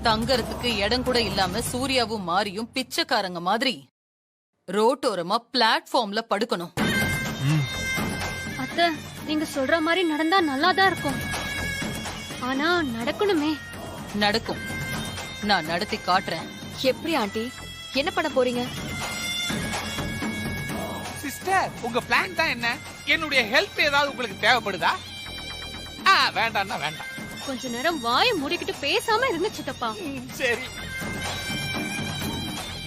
தங்கறதுக்கு இடம் கூட இல்லாம சூர்யாவும் மாரியும் பிச்சைக்காரங்க மாதிரி ரோட்டோரமா பிளாட்ஃபார்ம்ல படுக்கணும். அத்தை, நீங்க சொல்ற மாதிரி நடந்தா நல்லாதான் இருக்கும். ஆனா நடக்கணுமே. நடக்கும், நான் நடத்தி காட்டுறேன். எப்படி ஆண்டி, என்ன பண்ண போறீங்க? சிஸ்டர், உங்க பிளான் தான் என்ன? என்னுடைய ஹெல்ப் ஏதாவது உங்களுக்கு தேவைப்படுதா? வேண்டாம்னா வேண்டாம். கொஞ்ச நேரம் வாயை மூடிக்கிட்டு பேசாம இருங்க சித்தப்பா. சரி.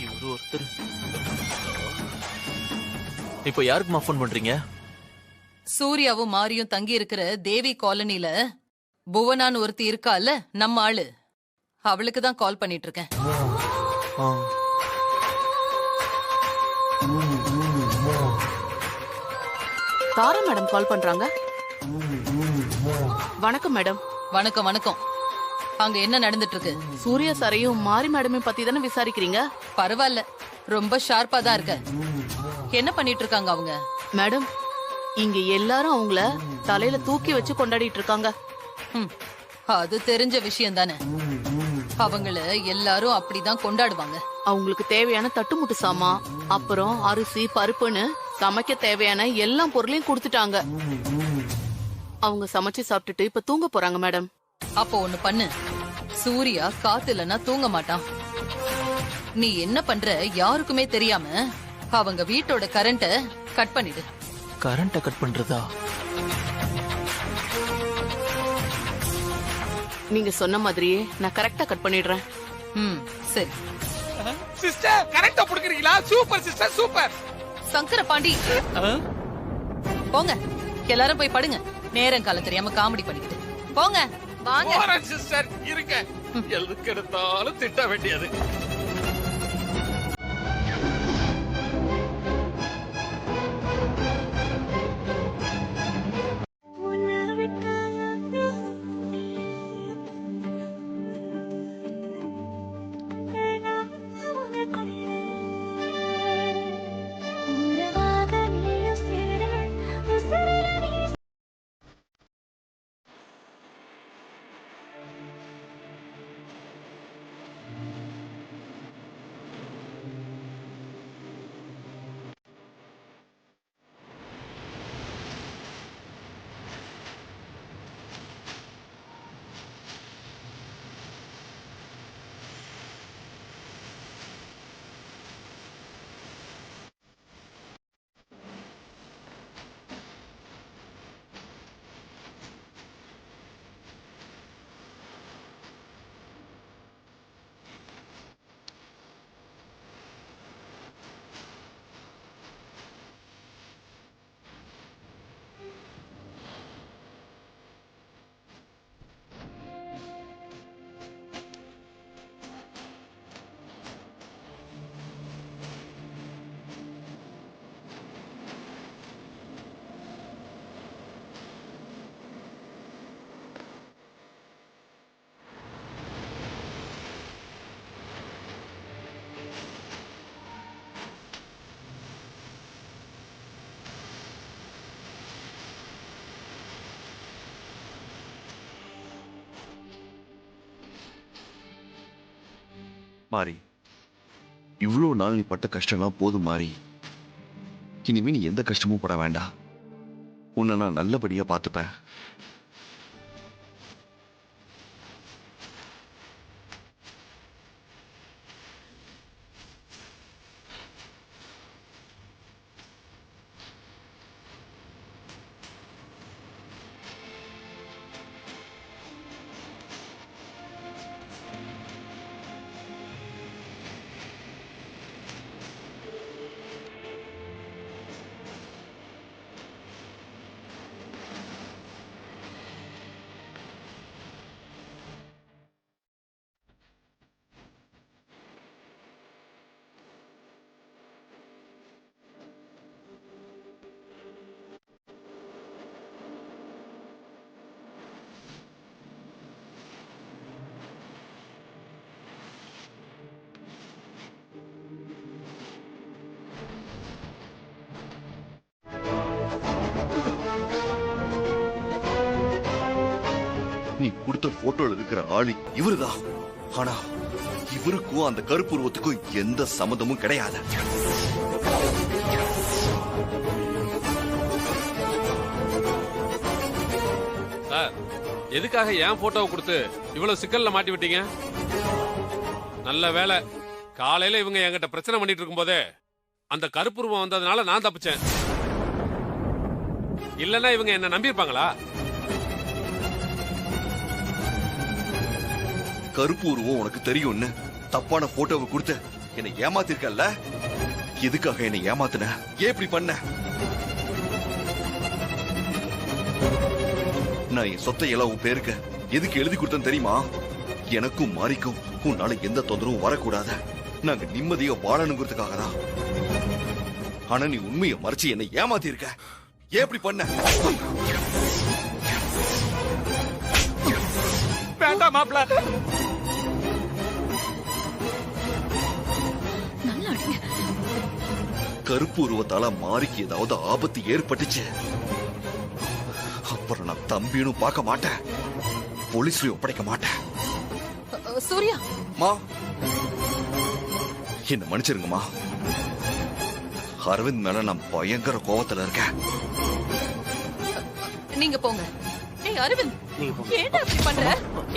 இவரு ஒருத்தர். இப்போ யாருக்குமா ஃபோன் பண்றீங்க? சூர்யாவும் மாரியும் தங்கி இருக்கிற தேவி காலனில புவனான்னு ஒருத்தி இருக்கால, நம்ம ஆளு, அவளுக்கு தான் கால் பண்ணிட்டு இருக்கேன். தாரா மேடம் கால் பண்றாங்க. வணக்கம் மேடம். வணக்கம் வணக்கம். அங்க என்ன நடந்துட்டு இருக்கு? சூர்யா சாரையும் மாரி மேடமே பத்தி தானே விசாரிக்கிறீங்க? பரவாயில்ல, ரொம்ப ஷார்ப்பா தான் இருக்க. என்ன பண்ணிட்டு இருக்காங்க அவங்க? மேடம், இங்க எல்லாரும் அவங்கள தலையில தூக்கி வச்சு கொண்டாடிட்டு இருக்காங்க. அது தெரிஞ்ச விஷயம் தானே. அவங்கள எல்லாரும் அப்படிதான் கொண்டாடுவாங்க. அவங்களுக்கு தேவையான தட்டுமுட்டு சாமான், அப்புறம் அரிசி பருப்புன்னு சமைக்க தேவையான எல்லா பொருளையும் கொடுத்துட்டாங்க. அவங்க சமைச்சு சாப்பிட்டுட்டு இப்ப தூங்க போறாங்க மேடம். அப்போ ஒண்ணு பண்ணு, சூர்யா காத்து இல்லனா தூங்க மாட்டான். நீ என்ன பண்ற யாருக்குமே தெரியாம அவங்க வீட்டோட கரண்ட கட் பண்ணிடு. கரண்ட கட் பண்றதா? நீங்க சொன்ன மாதிரியே நான் கரெக்டா கட் பண்ணிடுறேன். சரி. சிஸ்டர், கரெக்டா புடிக்கிறீங்களா? Super sister, super. Sankara Pandi, போங்க எல்லாரும் போய் படுங்க. நேரம் காலம் தெரியாம காமெடி பண்ணிக்கிட்டு போங்க. வாங்க சிஸ்டர், இருங்க. எதுக்கு எடுத்தாலும் திட்ட வேண்டியது. மாறி, இவ்வளவு நாள் நீ பட்ட கஷ்டம்லாம் போதும் மாறி. இனிமே நீ எந்த கஷ்டமும் பட வேண்டாம். உன்னை நான் நல்லபடியா பார்த்துப்பேன். நீ கொடுத்த போட்டோல இருக்கிற ஆளு இவருதான். ஆனா இவருக்கும் அந்த கருப்பு உருவத்துக்கும் எந்த சம்மந்தமும் கிடையாது. சார், எதுக்காக என் போட்டோவை கொடுத்து இவ்வளவு சிக்கல்ல மாட்டி விட்டீங்க? நல்ல வேலை, காலையில இவங்க என்கிட்ட பிரச்சனை பண்ணிட்டு இருக்கும் போதே அந்த கருப்புருவம் வந்ததுனால நான் தப்பிச்சேன். இல்லன்னா இவங்க என்ன நம்பியிருப்பாங்களா? கருப்பு உருவம் உனக்கு தெரியும்னு தப்பான போட்டோவை கொடுத்து என்னை ஏமாத்திருக்கல்ல? எதுக்காக என்னை ஏமாத்தின? ஏன் இப்படி பண்ண? நான் என் சொத்தை எல்லாம் உன் பேருக்கு எதுக்கு எழுதி கொடுத்தேன்னு தெரியுமா? எனக்கும் மாறிக்கும் உன்னால எந்த தொந்தரவும் வரக்கூடாது, நாங்க நிம்மதியா வாழணுங்கிறதுக்காக தான். ஆனா நீ உண்மையை மறைச்சு என்னை ஏமாத்தி இருக்க. ஏன் இப்படி பண்ண? வேண்டாம் மாப்ள. கருப்பு உருவத்தால மாறிக்கு ஏதாவது ஆபத்து ஏற்பட்டுச்சு, அப்புறம் நான் தம்பின்னு பார்க்க மாட்டேன், போலீஸ்லயும் ஒப்படைக்க மாட்டேன். சூர்யா, மா என்ன மன்னிச்சிருங்கம்மா. அரவிந்த் மேல நான் பயங்கர கோவத்துல இருக்கேன். நீங்க போங்க. ஏய் அரவிந்த், ஏன்டா இப்படி பண்ற?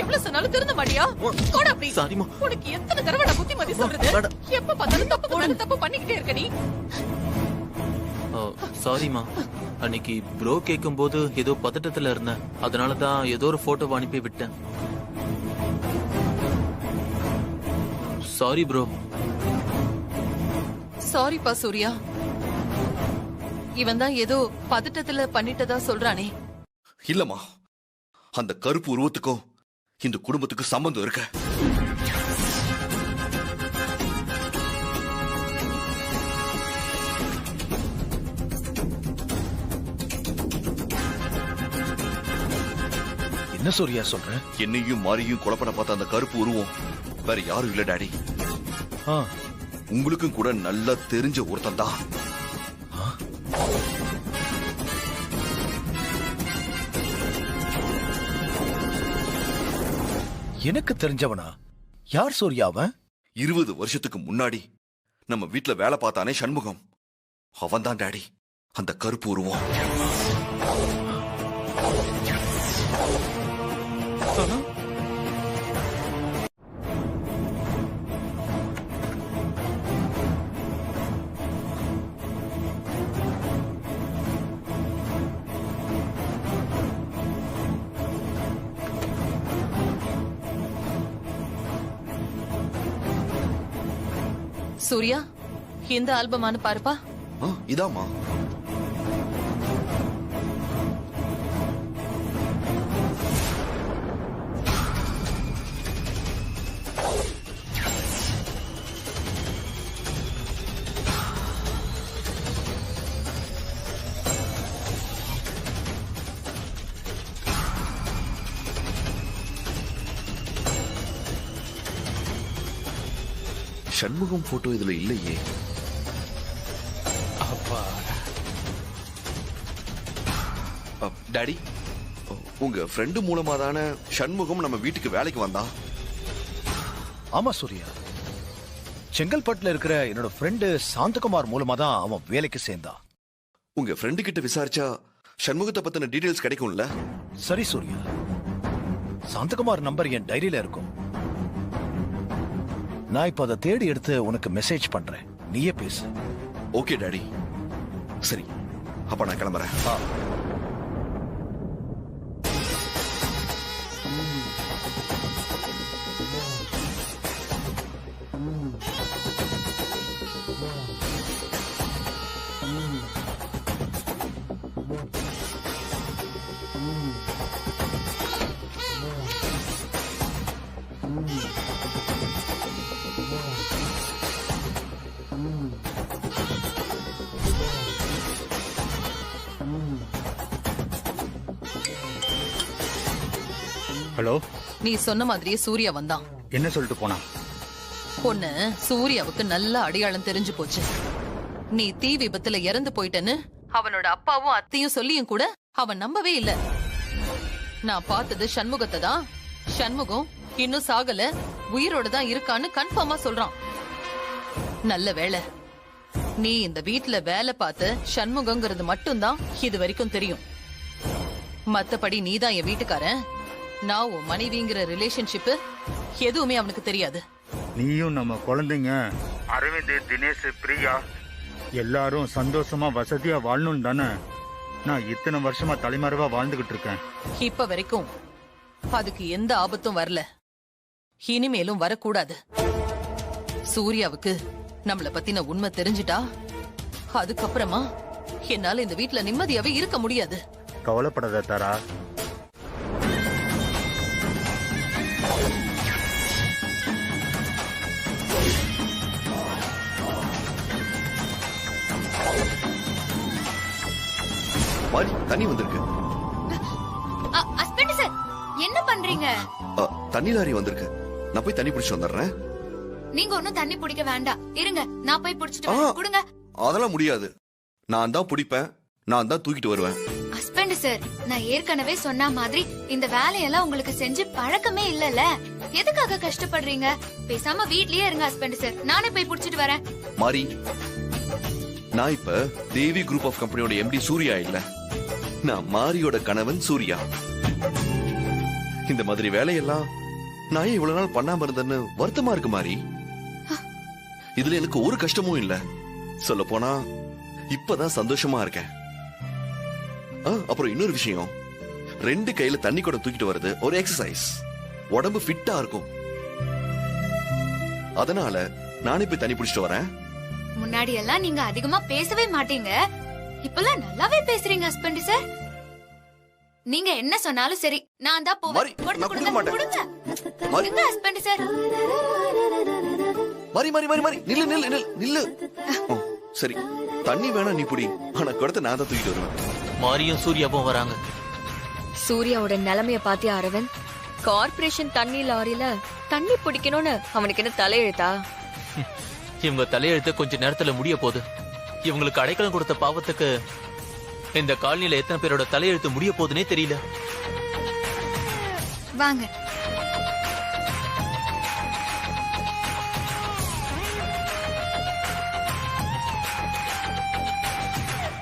எவ்வளவு சொன்னாலும் திருந்த மாட்டியா? போட அப்படி. சாரிமா. உனக்கு எத்தனை தடவை நான் புத்திமதி சொல்றது? எப்ப பார்த்தாலும் தப்பு பண்ணிக்கிட்டே இருக்க நீ. சாரிமா, அன்னைக்கு ப்ரோ கேட்கும் போது ஏதோ பதட்டத்துல இருந்தேன், அதனாலதான் ஏதோ ஒரு போட்டோ அனுப்பி விட்டேன். Sorry bro. சாரிப்பா சூர்யா. இவன் தான் ஏதோ பதட்டத்துல பண்ணிட்டதா சொல்றானே. இல்லம்மா, அந்த கருப்பு உருவத்துக்கும் இந்த குடும்பத்துக்கும் சம்பந்தம் இருக்கு. என்ன சூர்யா சொல்ற? என்னையும் மாறியும் கொலை பண்ண பார்த்த அந்த கருப்பு உருவம் வேற யாரும் இல்ல டாடி. உங்களுக்கும் கூட நல்லா தெரிஞ்ச ஒருத்தன் தான். எனக்கு தெரிஞ்சவனா? யார் சூர்யா அவன்? 20 வருஷத்துக்கு முன்னாடி நம்ம வீட்டுல வேலை பார்த்தானே சண்முகம், அவன் தான் டாடி அந்த கருப்பு உருவம். சூர்யா, இந்த ஆல்பமானு பாருப்பா. இதாமா. சண்முகம் போட்டோ இதுல இல்லையே. டாடி, உங்க ஃப்ரெண்டு மூலமா தானே சண்முகம் நம்ம வீட்டுக்கு வேலைக்கு வந்தா? ஆமா சூர்யா, செங்கல்பட்டுல இருக்கிற என்னோட ஃப்ரெண்டு சாந்தகுமார் மூலமா தான் அவன் வேலைக்கு சேர்ந்தான். உங்க ஃப்ரெண்டு கிட்ட விசாரிச்சா சண்முகத்தை பத்தின டீடைல்ஸ் கிடைக்கும்ல? சரி சூர்யா, சாந்தகுமார் நம்பர் என் டைரியில இருக்கும். நான் இப்ப அதை தேடி எடுத்து உனக்கு மெசேஜ் பண்றேன், நீயே பேசு. Okay daddy. சரி, அப்ப நான் கிளம்புறேன். ஹலோ, நீ சொன்ன மாதிரியே சூர்யா வந்தான். என்ன சொல்லிட்டு போனா? பொண்ணு சூர்யாவுக்கு நல்ல அடையாளம் தெரிஞ்சு போச்சு. நீ தீ விபத்துல இறந்து போயிட்டன்னு அவனோட அப்பாவும் அத்தையும் சொல்லியும் கூட அவன் நம்பவே இல்ல. நான் பார்த்தது சண்முகத்தை தான். சண்முகம் இன்னும் சாகல, உயிரோட தான் இருக்கான்னு கன்ஃபார்மா சொல்றான். நல்ல வேளை நீ இந்த வீட்ல வேலை பார்த்த சண்முகங்கிறது மட்டும்தான் இது வரைக்கும் தெரியும். மத்தபடி நீதான் என் வீட்டுக்காரன், நான் உன் மனைவிங்கிற ரிலேஷன்ஷிப் எதுவுமே அவனுக்கு தெரியாது. நீயும் நம்ம குழந்தைங்க அரவிந்த், தினேஷ், பிரியா எல்லாரும் சந்தோஷமா வசதியா வாழணும் தானே நான் இத்தனை வருஷமா தலைமறைவா வாழ்ந்துகிட்டு இருக்கேன். இப்ப வரைக்கும் அதுக்கு எந்த ஆபத்தும் வரல, இனிமேலும் வரக்கூடாது. சூர்யாவுக்கு நம்மள பத்தின உண்மை தெரிஞ்சிட்டா அதுக்கப்புறமா என்னால இந்த வீட்ல நிம்மதியாவே இருக்க முடியாது. கவலைப்படாத தாரா. மாரி, தண்ணி வந்திருக்கு. ஹஸ்பண்ட் சார், என்ன பண்றீங்க? தண்ணி லாரி வந்திருக்கு, நான் போய் தண்ணி பிடிச்சு வந்துடுறேன். நீங்க ஒண்ணும் தண்ணி பிடிக்க வேண்டாம், இருங்க நான் போய் பிடிச்சிட்டு வரேன். கொடுங்க. அதெல்லாம் முடியாது, நான் தான் பிடிப்பேன், நான் தான் தூக்கிட்டு வருவேன். ஹஸ்பண்ட் சார், நான் ஏற்கனவே சொன்ன மாதிரி இந்த வேலையெல்லாம் உங்களுக்கு செஞ்சு பழக்கமே இல்லல, எதுக்காக கஷ்டப்படுறீங்க? பேசாம வீட்லயே இருங்க ஹஸ்பண்ட் சார், நானே போய் பிடிச்சிட்டு வரேன். மாரி, நான் இப்ப தேவி குரூப் ஆஃப் கம்பெனியோட எம்டி சூர்யா இல்ல, நான் மாரியோட கணவன் சூர்யா. இந்த மாதிரி வேலையெல்லாம் நான் இவ்வளவு நாள் பண்ணாம இருந்தேன்னு வருத்தமா இருக்கு மாரி. இதுல எனக்கு ஒரு கஷ்டமும் இல்ல, சொல்ல போனா இப்பதான் சந்தோஷமா இருக்கேன். அப்புறம் இன்னொரு விஷயம், 2 கையில தண்ணி கூட தூக்கிட்டு வர்றது ஒரு எக்ஸசைஸ், உடம்பு ஃபிட்டா இருக்கும். அதனால நானே போய் தண்ணி பிடிச்சிட்டு வரேன். முன்னாடி எல்லாம் நீங்க அதிகமா பேசவே மாட்டீங்க, இப்பெல்லாம் நல்லாவே பேசுறீங்க ஹஸ்பண்ட் சார். நீங்க என்ன சொன்னாலும் சரி, நான் தான் போவேன். கொடுங்க ஹஸ்பண்ட் சார். மாரி மாரி மாரி மாரி, நில்லு நில்லு நில்லு நில்லு. சரி, தண்ணி வேணா நீ புடி, ஆனா குடத்தை நான் தான் தூக்கிட்டு வருவேன். மாரியும் சூர்யாவும் வராங்க. சூர்யாவோட நிலைமைய பாத்தியா அரவிந்த்? கார்ப்பரேஷன் தண்ணி லாரியில தண்ணி பிடிக்கணும்னு அவனுக்கு என்ன தலையெழுத்தா? இவங்க தலையெழுத்து கொஞ்ச நேரத்துல முடிய போகுது. இவங்களுக்கு அடைக்கலம் கொடுத்த பாவத்துக்கு இந்த காலனில எத்தனை பேரோட தலையெழுத்து முடிய போகுதுன்னே தெரியல. வாங்க.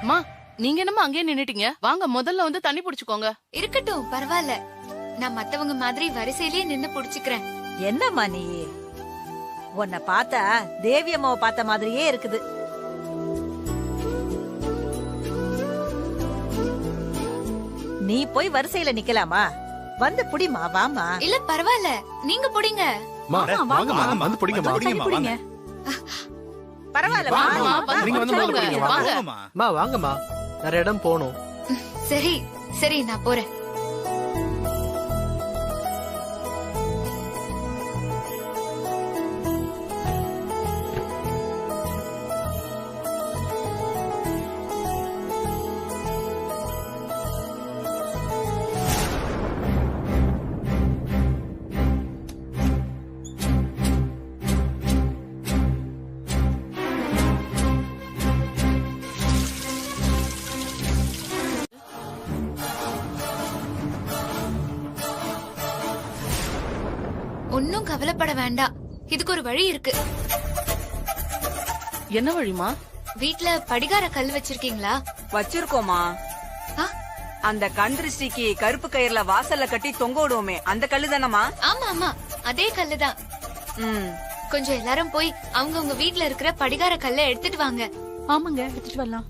அம்மா, நீங்க என்னமா அங்கேயே நின்னுட்டீங்க? வாங்க, முதல்ல வந்து தண்ணி பிடிச்சுக்கோங்க. இருக்கட்டும், பரவாயில்ல, நான் மத்தவங்க மாதிரி வரிசையிலேயே நின்னு புடிச்சுக்கிறேன். என்னம்மா நீ? உன்னை பார்த்தா தேவி அம்மாவை பார்த்த மாதிரியே இருக்குது. நீ போய் வரிசையில நிக்கலாமா? வந்து புடிமா, வாமா. இல்ல பரவாயில்ல, நீங்க புடிங்க. வந்து பிடிங்கம்மா. பரவாயில்ல, வாங்கம்மா, நிறைய இடம் போகணும். சரி சரி, நான் போறேன். ஒன்னும் கவலைப்பட வேண்டாம், இதுக்கு ஒரு வழி இருக்கு. என்ன வழிமா? வீட்ல படிகார கல் வச்சிருக்கீங்களா? வச்சிருக்கோமா. அந்த கண்திருஷ்டிக்கு கருப்பு கயிறுல வாசல்ல கட்டி தொங்க விடுவோமே அந்த கல்லு தானம்மா? ஆமா ஆமா, அதே கல்லுதான். கொஞ்சம் எல்லாரும் போய் அவங்க வீட்ல இருக்கிற படிகார கல்லை எடுத்துட்டு வாங்க. ஆமாங்க, எடுத்துட்டு வரலாம்.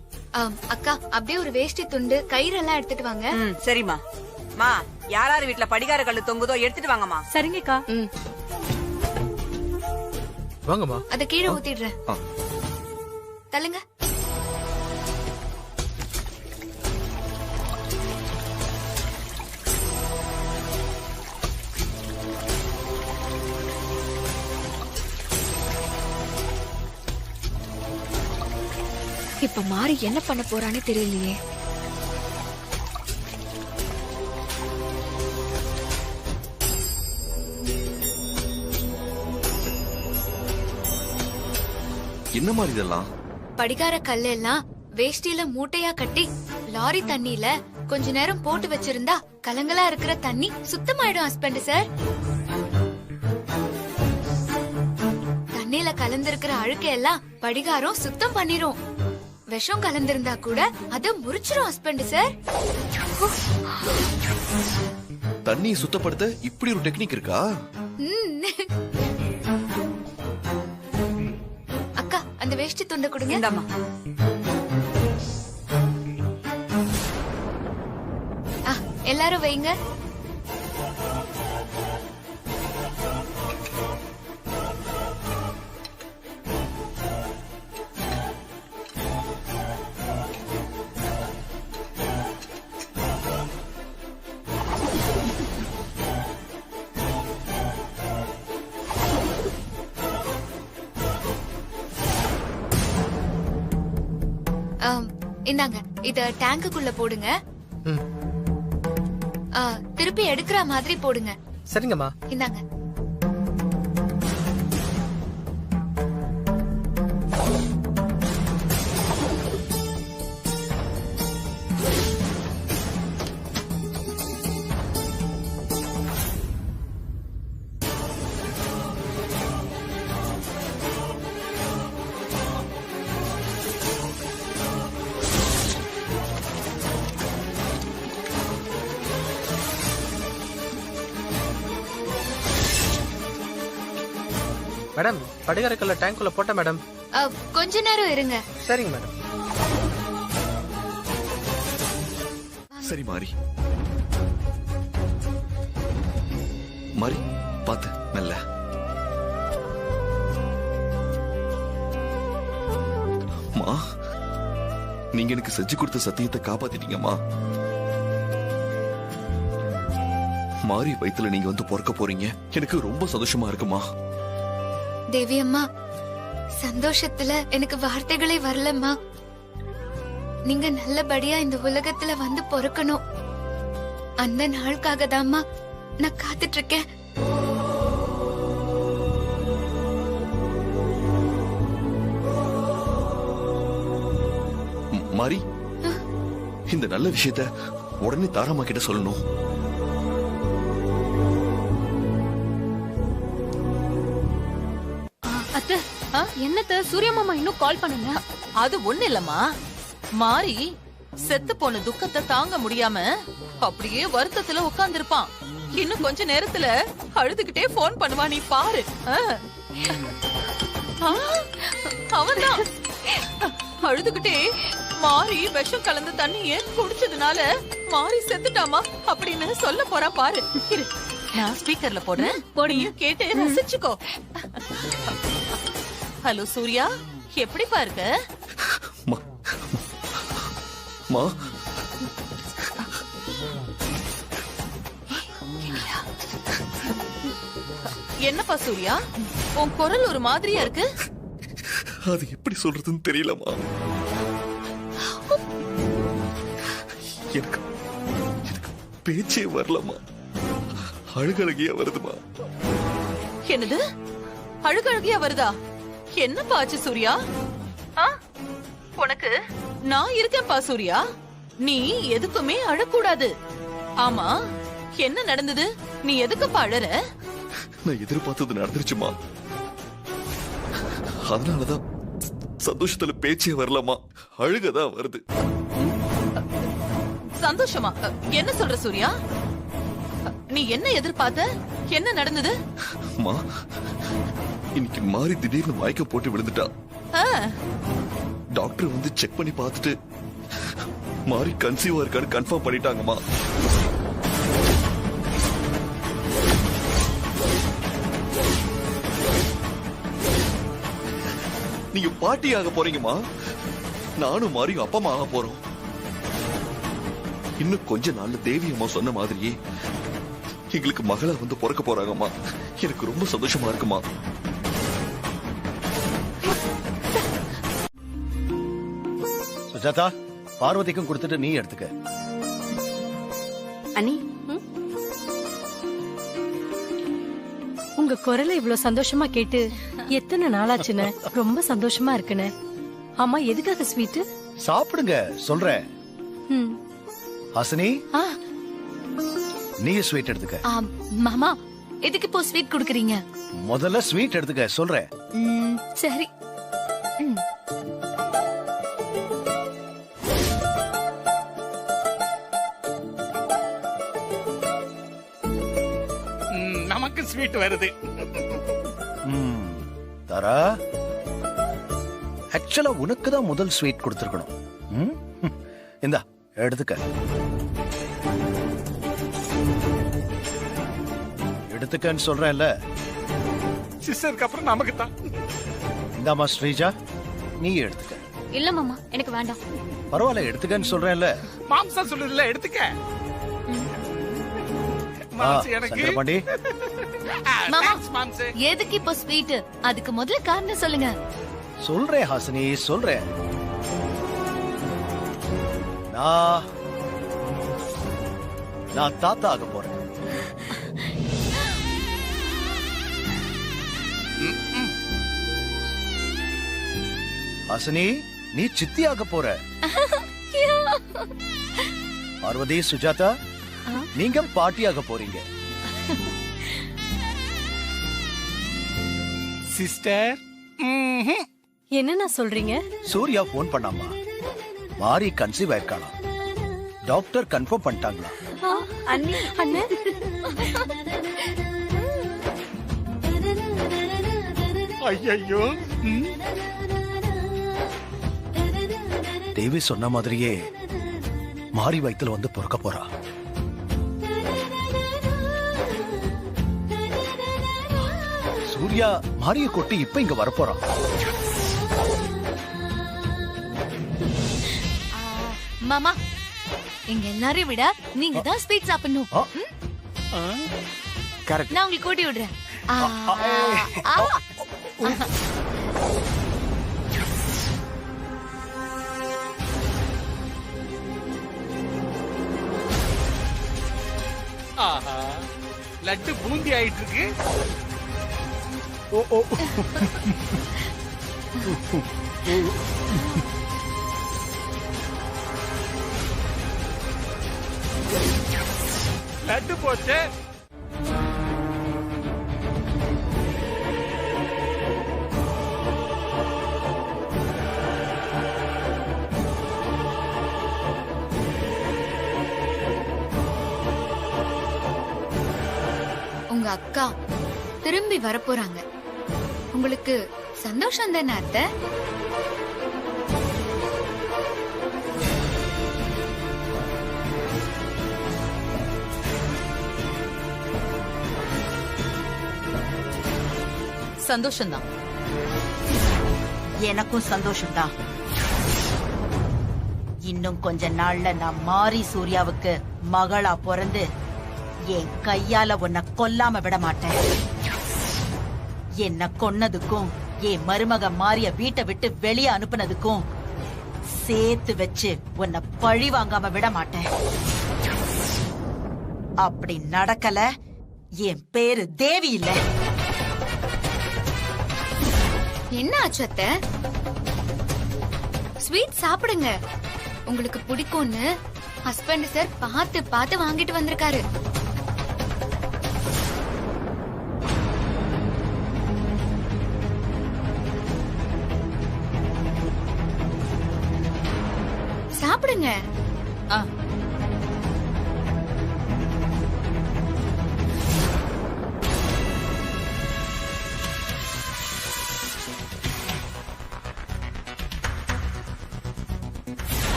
அக்கா, அப்படியே ஒரு வேஷ்டி துண்டு கயிறு எல்லாம் எடுத்துட்டு வாங்க. சரிம்மா. மா, யாராரு வீட்ல படிகார கல்லு தொங்குதோ எடுத்துட்டு வாங்கம்மா. சரிங்கக்கா. வாங்கம்மா. அத கீழே ஊத்திடுறேன். தள்ளுங்க. இப்ப மாறி என்ன பண்ண போறான்னு தெரியலையே. என்ன மாதிரி இதெல்லாம்? படிகார கல்லு எல்லாம் வேஷ்டியில மூட்டையா கட்டி லாரி தண்ணியில கொஞ்ச நேரம் போட்டு வச்சிருந்தா கலங்களா இருக்கிற தண்ணி சுத்தமாயிடும் ஹஸ்பண்ட் சார். தண்ணியில கலந்திருக்கிற அழுக்க எல்லாம் படிகாரம் சுத்தம் பண்ணிரும். விஷம் கலந்திருந்தா கூட அத முறிச்சிரும் ஹஸ்பண்ட் சார். தண்ணியை சுத்தப்படுத்த இப்படி ஒரு டெக்னிக் இருக்கா? அக்கா, அந்த வேஷ்டி துண்டை கொடுங்க. எல்லாரும் வைங்க. இந்தாங்க, இத டேங்குக்குள்ள போடுங்க. திருப்பி எடுக்கிற மாதிரி போடுங்க. சரிங்கம்மா. இந்தாங்க. மேடம், படிகார கல்ல டேங்க்குள்ள போட்ட மேடம். கொஞ்ச நேரம் இருங்க. சரிங்க மேடம். சரி மாறி. மாறி, பாத்து மெல்ல. மா, நீங்க எனக்கு செஞ்சு கொடுத்த சத்தியத்தை காப்பாத்திட்டீங்கம்மா. மாறி வயித்துல நீங்க வந்து பொறக்க போறீங்க. எனக்கு ரொம்ப சந்தோஷமா இருக்குமா. தேவி அம்மா, சந்தோஷத்துல எனக்கு வார்த்தைகளே வரலம்மா. நீங்க நல்லபடியா இந்த உலகத்துல வந்து பொறுக்கணும். அந்த நாளுக்காக தான்மா நான் காத்துட்டு இருக்கேன். மாறி, இந்த நல்ல விஷயத்த உடனே தாராமா கிட்ட சொல்லணும். என்னத்த சூர்யா மாமா இன்னும் கால் பண்ணுங்க. அது ஒண்ணு இல்லம்மா, மாறி செத்து போன துக்கத்தை தாங்க முடியாம அப்படியே வருத்தத்துல உட்கார்ந்து இருப்பான். இன்னும் கொஞ்ச நேரத்துல அழுதுகிட்டே போன் பண்ணுவா, நீ பாரு. அவன்தான் அழுதுகிட்டே மாறி விஷம் கலந்த தண்ணிய குடிச்சதுனால மாறி செத்துட்டாமா அப்படின்னு சொல்ல போறா பாரு. இரு, நான் ஸ்பீக்கர்ல போடுறேன், போடியும் கேட்டு ரசிச்சுக்கோ. ஹலோ சூர்யா, எப்படி பாருங்க? என்னப்பா சூர்யா, உன் குரல் ஒரு மாதிரியா இருக்கு. அது எப்படி சொல்றதுன்னு தெரியலமா. எனக்கு பேச்சே வரலமா. அழுகழகியா வருதுமா. என்னது, அழுகழகியா வருதா? என்னப்பா ஆச்சு சூர்யா? உனக்கு நான் இருக்கேன்ப்பா சூர்யா. நீ எதுக்குமே அழக்கூடாது. ஆமா, என்ன நடந்தது? நீ எதுக்குப்பா அழற? நான் எதிர்பார்த்தது நடந்துருச்சுமா. அதனாலதான் சந்தோஷத்துல பேச்சே வரலமா, அழுகதான் வருது. சந்தோஷமா? என்ன சொல்ற சூர்யா? நீ என்ன எதிர்பார்த்த? என்ன நடந்தது? அம்மா, இன்னைக்கு மாறி திடீர்னு மயக்க போட்டு விழுந்துட்டா. டாக்டர் வந்து செக் பண்ணி பார்த்துட்டு மாறி கன்சீவா இருக்கான்னு கன்ஃபார்ம் பண்ணிட்டாங்கம்மா. நீங்க பாட்டி ஆக போறீங்கம்மா. நானும் மாறியும் அப்பமா ஆக போறோம். இன்னும் கொஞ்ச நாள்ல தேவி அம்மா சொன்ன மாதிரியே எங்களுக்கு மகளா வந்து பிறக்க போறாங்கம்மா. எனக்கு ரொம்ப சந்தோஷமா இருக்குமா. சுஜாதா, பார்வதிக்கும் கொடுத்துட்டு நீ எடுத்துக்க. அனி, உங்க குரலை இவ்வளவு சந்தோஷமா கேட்டு எத்தனை நாளாச்சுன்னு ரொம்ப சந்தோஷமா இருக்குன்னு. ஆமா, எதுக்காக ஸ்வீட்? சாப்பிடுங்க, சொல்றேன். ஹாசினி, நீ ஸ்வீட் எடுத்துக்க. மாமா, எதுக்கு இப்போ ஸ்வீட் குடுக்குறீங்க? முதல்ல ஸ்வீட் எடுத்துக்க, சொல்றேன். சரி. நமக்கு ஸ்வீட் வருது. தாரா, ஆக்சுவலா உனக்கு தான் முதல் ஸ்வீட் கொடுத்திருக்கணும். இந்தா எடுத்துக்க. எடுத்துக்கன்னு சொல்றேன்ல. சிஸ்டருக்கு அப்புறம் நமக்கு தான். இந்தாமா ஸ்ரீஜா, நீ எடுத்துக்க. இல்ல மாமா, எனக்கு வேண்டாம். பரவாயில்ல, எடுத்துக்கன்னு சொல்றேன்ல. மாம்சா சொல்லுதுல, எடுத்துக்க. மாமா, எதுக்கு இப்போ ஸ்வீட்? அதுக்கு முதல்ல காரணம் சொல்லுங்க. சொல்றேன் ஹாசினி, சொல்றேன். நான் தாத்தா ஆக போறேன். ஹாசினி, நீ சித்தி ஆக போற. பார்வதி, சுஜாதா, நீங்க பாட்டியாக போறீங்க. சிஸ்டர், என்னன்னா சொல்றீங்க? சூர்யா போன் பண்ணாமா, மாறி கன்சீவ் ஆயிருக்கானா. டாக்டர் கன்ஃபார்ம் பண்ணிட்டாங்களா? அண்ணே, அண்ணே, ஐயோ, தேவி சொன்ன மாதிரியே மாறி வயித்துல வந்து பிறக்க போறா. சூர்யா மாரிய கொட்டி இப்ப இங்க வரப்போறான். மாமா, இங்க எல்லாரையும் விட நீங்க தான் ஸ்வீட் சாப்பிடணும். நான் உங்களுக்கு கூட்டி விடுறேன். ஆஹா, லட்டு பூந்தி ஆயிட்டு இருக்கு. லட்டு போச்சு. உங்க அக்கா திரும்பி வரப்போறாங்க. உங்களுக்கு சந்தோஷம் தானே அத்தை? சந்தோஷம்தான். எனக்கும் சந்தோஷம்தான். இன்னும் கொஞ்ச நாள்ல நான் மாறி சூர்யாவுக்கு மகளா பிறந்து என் கையால உன்னை கொல்லாம விட மாட்டேன். என்ன கொன்னதுக்கும் என் மருமக மாறிய வீட்டை விட்டு வெளியே அனுப்புனதுக்கும் சேர்த்து வச்சு உன்னை பழி வாங்காம விட மாட்டேன். அப்படி நடக்கல, என் பேரு தேவி இல்ல. என்ன ஆச்சு அத்தை? ஸ்வீட் சாப்பிடுங்க, உங்களுக்கு பிடிக்கும்னு ஹஸ்பண்ட் சார் பார்த்து பார்த்து வாங்கிட்டு வந்திருக்காரு. சாப்பிடுங்க.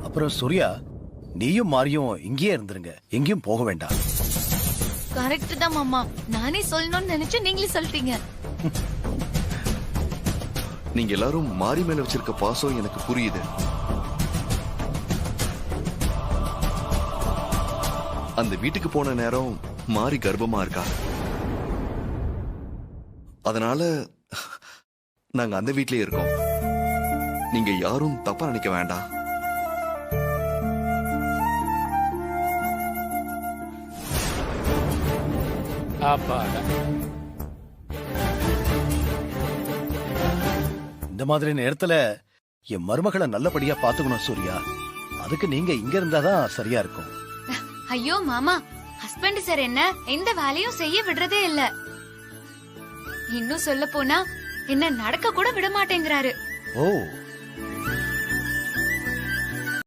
அப்புறம் சூர்யா, நீயும் மாரியும் இங்கேயே இருந்துருங்க, எங்கேயும் போக வேண்டாம். கரெக்ட் தான் மாமா. நானே சொல்லணும்னு நினைச்சு நீங்களே சொல்லிட்டீங்க. நீங்க எல்லாரும் மாறி மேல வச்சிருக்க பாசம் எனக்கு புரியுது. அந்த வீட்டுக்கு போன நேரம் மாறி கர்ப்பமா இருக்கா. அதனால நாங்க அந்த வீட்லயே இருக்கோம். நீங்க யாரும் தப்பா நினைக்க வேண்டாம். இந்த மாதிரி நேரத்துல என் மருமகளை நல்லபடியா பாத்துக்கணும் சூர்யா. அதுக்கு நீங்க இங்க இருந்தாதான் சரியா இருக்கும். ஐயோ மாமா, ஹஸ்பண்ட் சார் என்ன எந்த வேலையும் செய்ய விடுறதே இல்ல. இன்னும் சொல்ல போனா என்ன நடக்க கூட விட மாட்டேங்கிறாரு. ஓ,